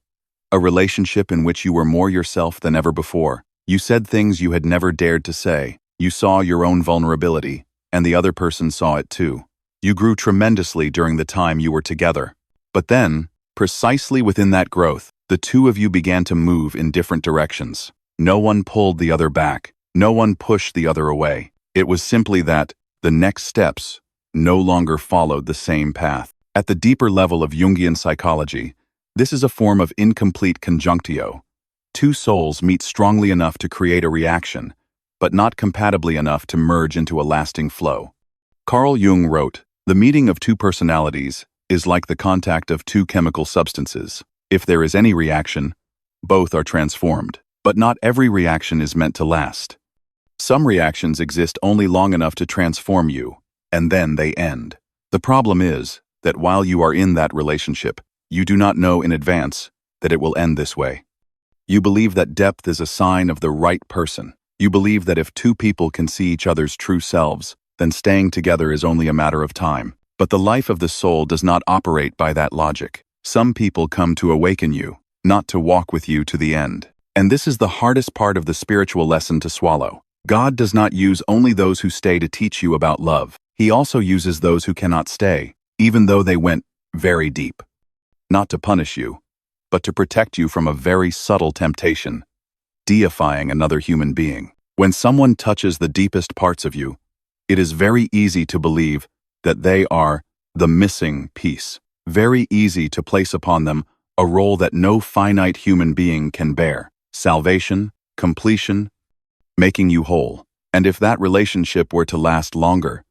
A relationship in which you were more yourself than ever before. You said things you had never dared to say. You saw your own vulnerability, and the other person saw it too. You grew tremendously during the time you were together. But then, precisely within that growth, the two of you began to move in different directions. No one pulled the other back. No one pushed the other away. It was simply that the next steps no longer followed the same path. At the deeper level of Jungian psychology, this is a form of incomplete conjunctio. Two souls meet strongly enough to create a reaction, but not compatibly enough to merge into a lasting flow. Carl Jung wrote, "The meeting of two personalities is like the contact of two chemical substances. If there is any reaction, both are transformed. But not every reaction is meant to last. Some reactions exist only long enough to transform you, and then they end. The problem is that while you are in that relationship, you do not know in advance that it will end this way. You believe that depth is a sign of the right person. You believe that if two people can see each other's true selves, then staying together is only a matter of time. But the life of the soul does not operate by that logic. Some people come to awaken you, not to walk with you to the end. And this is the hardest part of the spiritual lesson to swallow. God does not use only those who stay to teach you about love. He also uses those who cannot stay, even though they went very deep. Not to punish you, but to protect you from a very subtle temptation, deifying another human being. When someone touches the deepest parts of you, it is very easy to believe that they are the missing piece. Very easy to place upon them a role that no finite human being can bear. Salvation, completion, making you whole. And if that relationship were to last longer,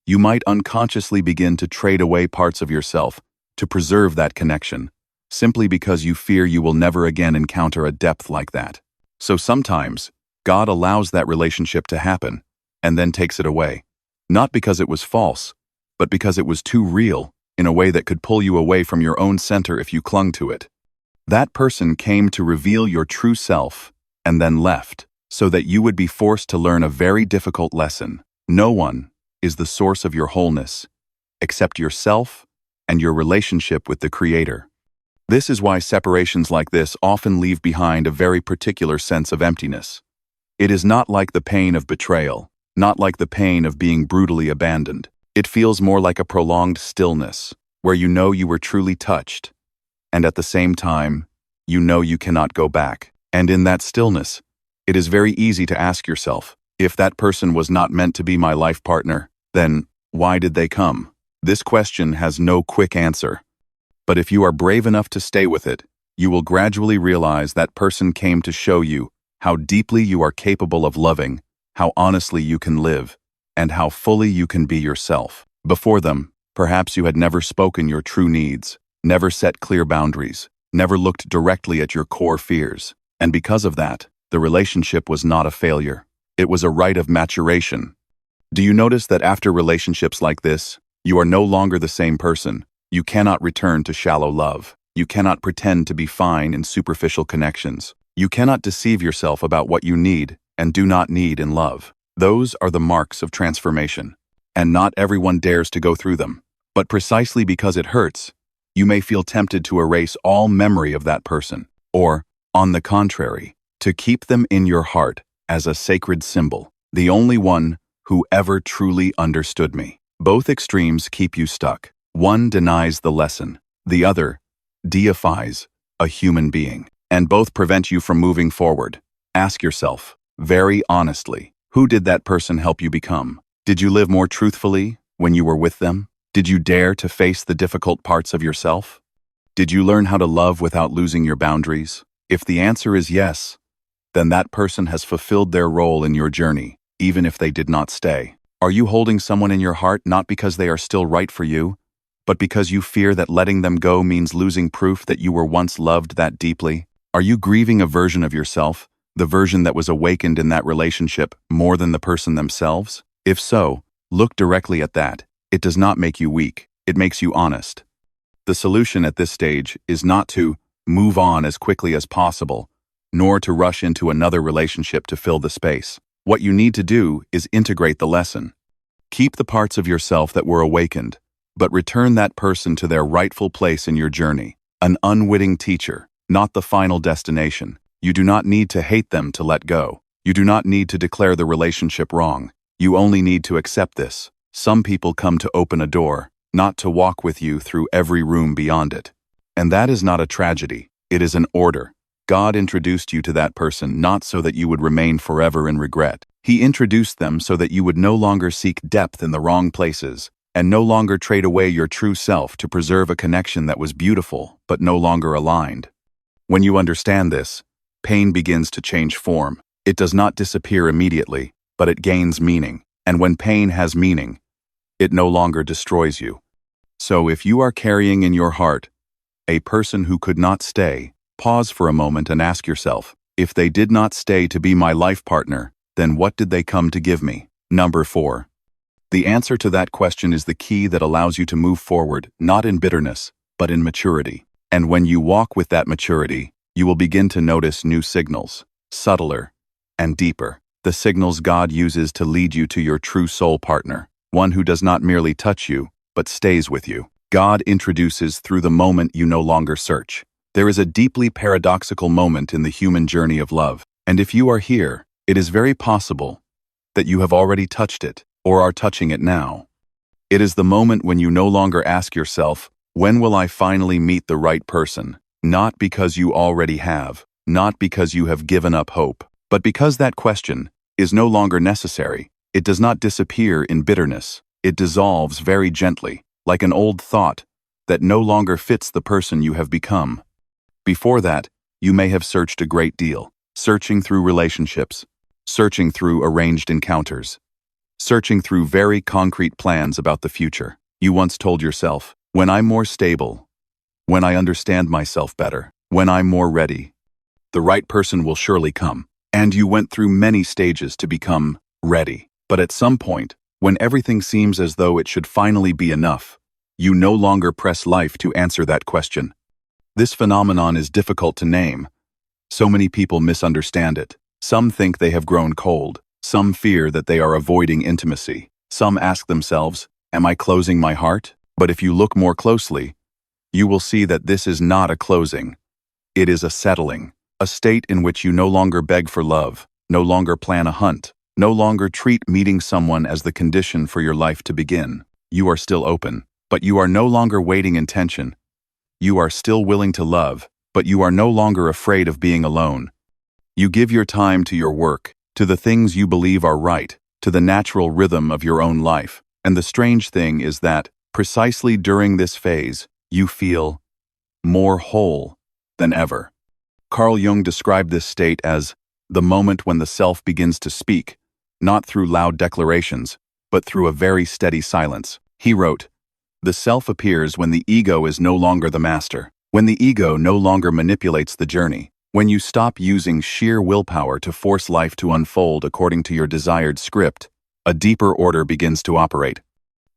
you might unconsciously begin to trade away parts of yourself to preserve that connection, simply because you fear you will never again encounter a depth like that. So sometimes, God allows that relationship to happen, and then takes it away. Not because it was false, but because it was too real, in a way that could pull you away from your own center if you clung to it. That person came to reveal your true self, and then left, so that you would be forced to learn a very difficult lesson. No one is the source of your wholeness, except yourself and your relationship with the Creator. This is why separations like this often leave behind a very particular sense of emptiness. It is not like the pain of betrayal, not like the pain of being brutally abandoned. It feels more like a prolonged stillness, where you know you were truly touched, and at the same time, you know you cannot go back. And in that stillness, it is very easy to ask yourself, if that person was not meant to be my life partner, then why did they come? This question has no quick answer. But if you are brave enough to stay with it, you will gradually realize that person came to show you how deeply you are capable of loving, how honestly you can live, and how fully you can be yourself. Before them, perhaps you had never spoken your true needs, never set clear boundaries, never looked directly at your core fears. And because of that, the relationship was not a failure. It was a rite of maturation. Do you notice that after relationships like this, you are no longer the same person? You cannot return to shallow love. You cannot pretend to be fine in superficial connections. You cannot deceive yourself about what you need and do not need in love. Those are the marks of transformation, and not everyone dares to go through them. But precisely because it hurts, you may feel tempted to erase all memory of that person, or, on the contrary, to keep them in your heart as a sacred symbol, the only one who ever truly understood me. Both extremes keep you stuck. One denies the lesson, the other deifies a human being, and both prevent you from moving forward. Ask yourself, very honestly, who did that person help you become? Did you live more truthfully when you were with them? Did you dare to face the difficult parts of yourself? Did you learn how to love without losing your boundaries? If the answer is yes, then that person has fulfilled their role in your journey, even if they did not stay. Are you holding someone in your heart not because they are still right for you, but because you fear that letting them go means losing proof that you were once loved that deeply? Are you grieving a version of yourself, the version that was awakened in that relationship, more than the person themselves? If so, look directly at that. It does not make you weak. It makes you honest. The solution at this stage is not to move on as quickly as possible, nor to rush into another relationship to fill the space. What you need to do is integrate the lesson. Keep the parts of yourself that were awakened, but return that person to their rightful place in your journey. An unwitting teacher, not the final destination. You do not need to hate them to let go. You do not need to declare the relationship wrong. You only need to accept this. Some people come to open a door, not to walk with you through every room beyond it. And that is not a tragedy. It is an order. God introduced you to that person not so that you would remain forever in regret. He introduced them so that you would no longer seek depth in the wrong places, and no longer trade away your true self to preserve a connection that was beautiful but no longer aligned. When you understand this, pain begins to change form. It does not disappear immediately, but it gains meaning. And when pain has meaning, it no longer destroys you. So if you are carrying in your heart a person who could not stay, pause for a moment and ask yourself, If they did not stay to be my life partner, then what did they come to give me? Number 4. The answer to that question is the key that allows you to move forward, not in bitterness, but in maturity. And when you walk with that maturity, you will begin to notice new signals, subtler and deeper. The signals God uses to lead you to your true soul partner, one who does not merely touch you, but stays with you. God introduces through the moment you no longer search. There is a deeply paradoxical moment in the human journey of love, and if you are here, it is very possible that you have already touched it, or are touching it now. It is the moment when you no longer ask yourself, when will I finally meet the right person? Not because you already have, not because you have given up hope, but because that question is no longer necessary. It does not disappear in bitterness. It dissolves very gently, like an old thought that no longer fits the person you have become. Before that, you may have searched a great deal, searching through relationships, searching through arranged encounters, searching through very concrete plans about the future. You once told yourself, when I'm more stable, when I understand myself better, when I'm more ready, the right person will surely come. And you went through many stages to become ready. But at some point, when everything seems as though it should finally be enough, you no longer press life to answer that question. This phenomenon is difficult to name. So many people misunderstand it. Some think they have grown cold. Some fear that they are avoiding intimacy. Some ask themselves, am I closing my heart? But if you look more closely, you will see that this is not a closing. It is a settling, a state in which you no longer beg for love, no longer plan a hunt, no longer treat meeting someone as the condition for your life to begin. You are still open, but you are no longer waiting in tension. You are still willing to love, but you are no longer afraid of being alone. You give your time to your work, to the things you believe are right, to the natural rhythm of your own life. And the strange thing is that, precisely during this phase, you feel more whole than ever. Carl Jung described this state as the moment when the self begins to speak, not through loud declarations, but through a very steady silence. He wrote, "The self appears when the ego is no longer the master, when the ego no longer manipulates the journey, when you stop using sheer willpower to force life to unfold according to your desired script, a deeper order begins to operate."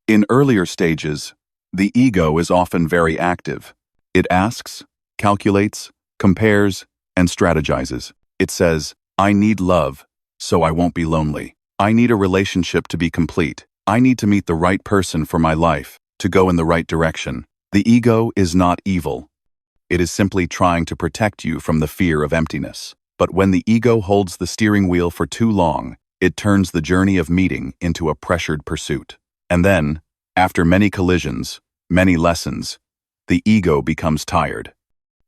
In earlier stages, the ego is often very active. It asks, calculates, compares, and strategizes. It says, I need love, so I won't be lonely. I need a relationship to be complete. I need to meet the right person for my life, to go in the right direction. The ego is not evil. It is simply trying to protect you from the fear of emptiness. But when the ego holds the steering wheel for too long, it turns the journey of meeting into a pressured pursuit. And then, after many collisions, many lessons, the ego becomes tired.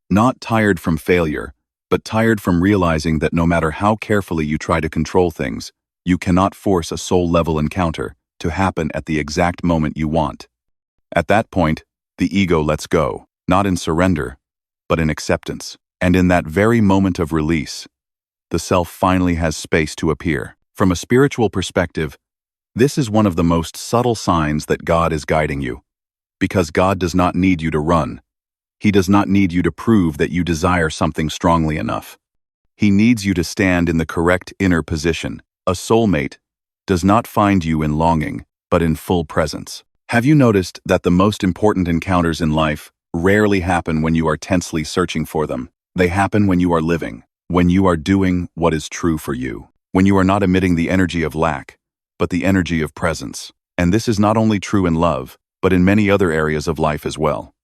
Not tired from failure, but tired from realizing that no matter how carefully you try to control things, you cannot force a soul-level encounter to happen at the exact moment you want. At that point, the ego lets go, not in surrender, but in acceptance. And in that very moment of release, the self finally has space to appear. From a spiritual perspective, this is one of the most subtle signs that God is guiding you. Because God does not need you to run. He does not need you to prove that you desire something strongly enough. He needs you to stand in the correct inner position. A soulmate does not find you in longing, but in full presence. Have you noticed that the most important encounters in life rarely happen when you are tensely searching for them? They happen when you are living, when you are doing what is true for you, when you are not emitting the energy of lack, but the energy of presence. And this is not only true in love, but in many other areas of life as well.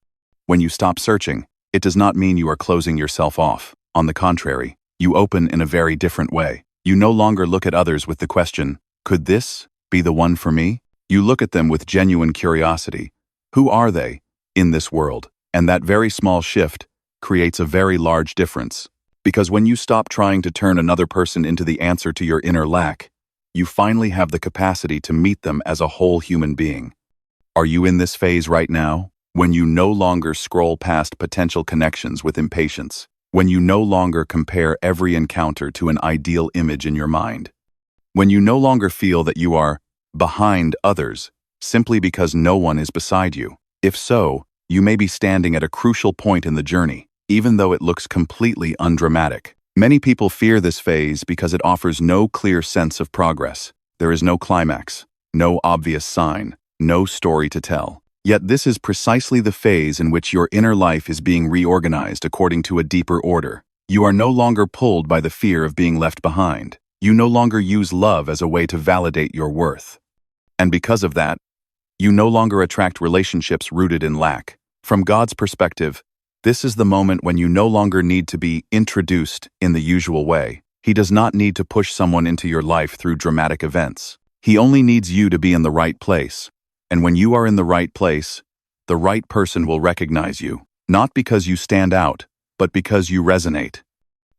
When you stop searching, it does not mean you are closing yourself off. On the contrary, you open in a very different way. You no longer look at others with the question, could this be the one for me? You look at them with genuine curiosity. Who are they in this world? And that very small shift creates a very large difference. Because when you stop trying to turn another person into the answer to your inner lack, you finally have the capacity to meet them as a whole human being. Are you in this phase right now? When you no longer scroll past potential connections with impatience, when you no longer compare every encounter to an ideal image in your mind, when you no longer feel that you are behind others simply because no one is beside you. If so, you may be standing at a crucial point in the journey, even though it looks completely undramatic. Many people fear this phase because it offers no clear sense of progress. There is no climax, no obvious sign, no story to tell. Yet this is precisely the phase in which your inner life is being reorganized according to a deeper order. You are no longer pulled by the fear of being left behind. You no longer use love as a way to validate your worth. And because of that, you no longer attract relationships rooted in lack. From God's perspective, this is the moment when you no longer need to be introduced in the usual way. He does not need to push someone into your life through dramatic events. He only needs you to be in the right place. And when you are in the right place, the right person will recognize you, not because you stand out, but because you resonate.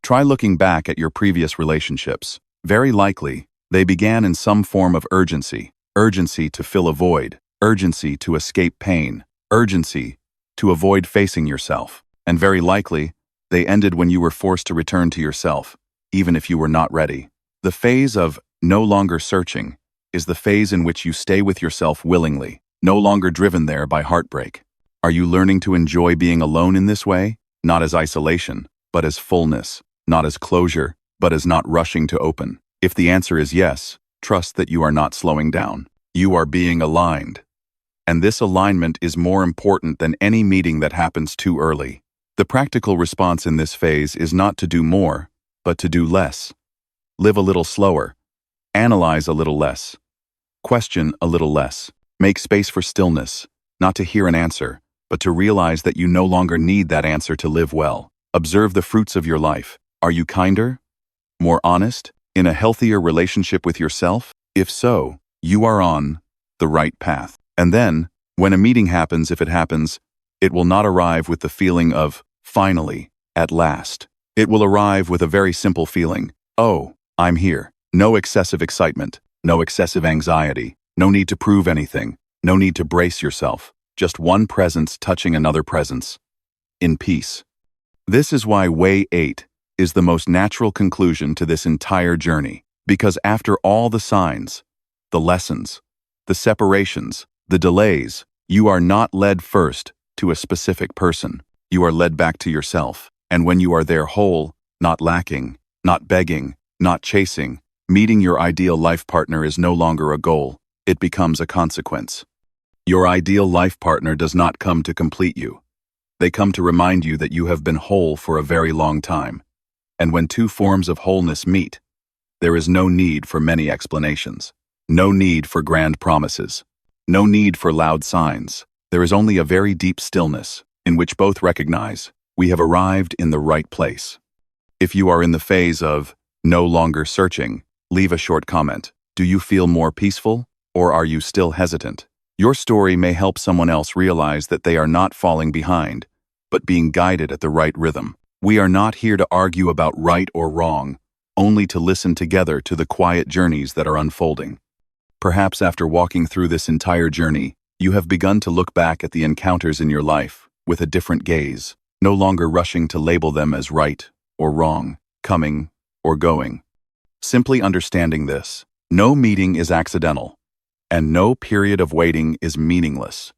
Try looking back at your previous relationships. Very likely, they began in some form of urgency. Urgency to fill a void, urgency to escape pain, urgency to avoid facing yourself. And very likely, they ended when you were forced to return to yourself, even if you were not ready. The phase of no longer searching is the phase in which you stay with yourself willingly, no longer driven there by heartbreak. Are you learning to enjoy being alone in this way? Not as isolation, but as fullness, not as closure, but as not rushing to open. If the answer is yes, trust that you are not slowing down. You are being aligned. And this alignment is more important than any meeting that happens too early. The practical response in this phase is not to do more, but to do less. Live a little slower. Analyze a little less. Question a little less. Make space for stillness, not to hear an answer, but to realize that you no longer need that answer to live well. Observe the fruits of your life. Are you kinder? More honest? In a healthier relationship with yourself? If so, you are on the right path. And then, when a meeting happens, if it happens, it will not arrive with the feeling of, finally, at last. It will arrive with a very simple feeling. Oh, I'm here. No excessive excitement, no excessive anxiety, no need to prove anything, no need to brace yourself. Just one presence touching another presence. In peace. This is why Way 8 is the most natural conclusion to this entire journey. Because after all the signs, the lessons, the separations, the delays, you are not led first to a specific person. You are led back to yourself. And when you are there whole, not lacking, not begging, not chasing, meeting your ideal life partner is no longer a goal. It becomes a consequence. Your ideal life partner does not come to complete you. They come to remind you that you have been whole for a very long time. And when two forms of wholeness meet, there is no need for many explanations. No need for grand promises. No need for loud signs. There is only a very deep stillness, in which both recognize we have arrived in the right place. If you are in the phase of no longer searching, leave a short comment. Do you feel more peaceful, or are you still hesitant? Your story may help someone else realize that they are not falling behind, but being guided at the right rhythm. We are not here to argue about right or wrong, only to listen together to the quiet journeys that are unfolding. Perhaps after walking through this entire journey, you have begun to look back at the encounters in your life with a different gaze, no longer rushing to label them as right or wrong, coming or going. Simply understanding this, no meeting is accidental, and no period of waiting is meaningless.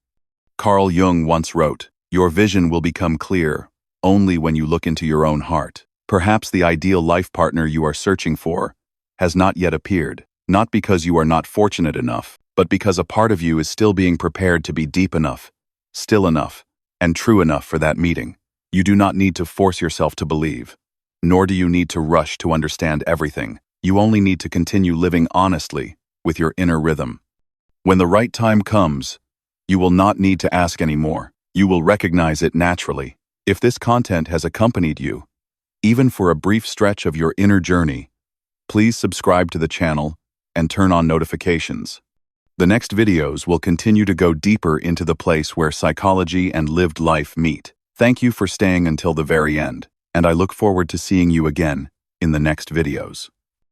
Carl Jung once wrote, "Your vision will become clear only when you look into your own heart." Perhaps the ideal life partner you are searching for has not yet appeared. Not because you are not fortunate enough, but because a part of you is still being prepared to be deep enough, still enough, and true enough for that meeting. You do not need to force yourself to believe, nor do you need to rush to understand everything. You only need to continue living honestly with your inner rhythm. When the right time comes, you will not need to ask anymore. You will recognize it naturally. If this content has accompanied you, even for a brief stretch of your inner journey, please subscribe to the channel and turn on notifications. The next videos will continue to go deeper into the place where psychology and lived life meet. Thank you for staying until the very end, and I look forward to seeing you again in the next videos.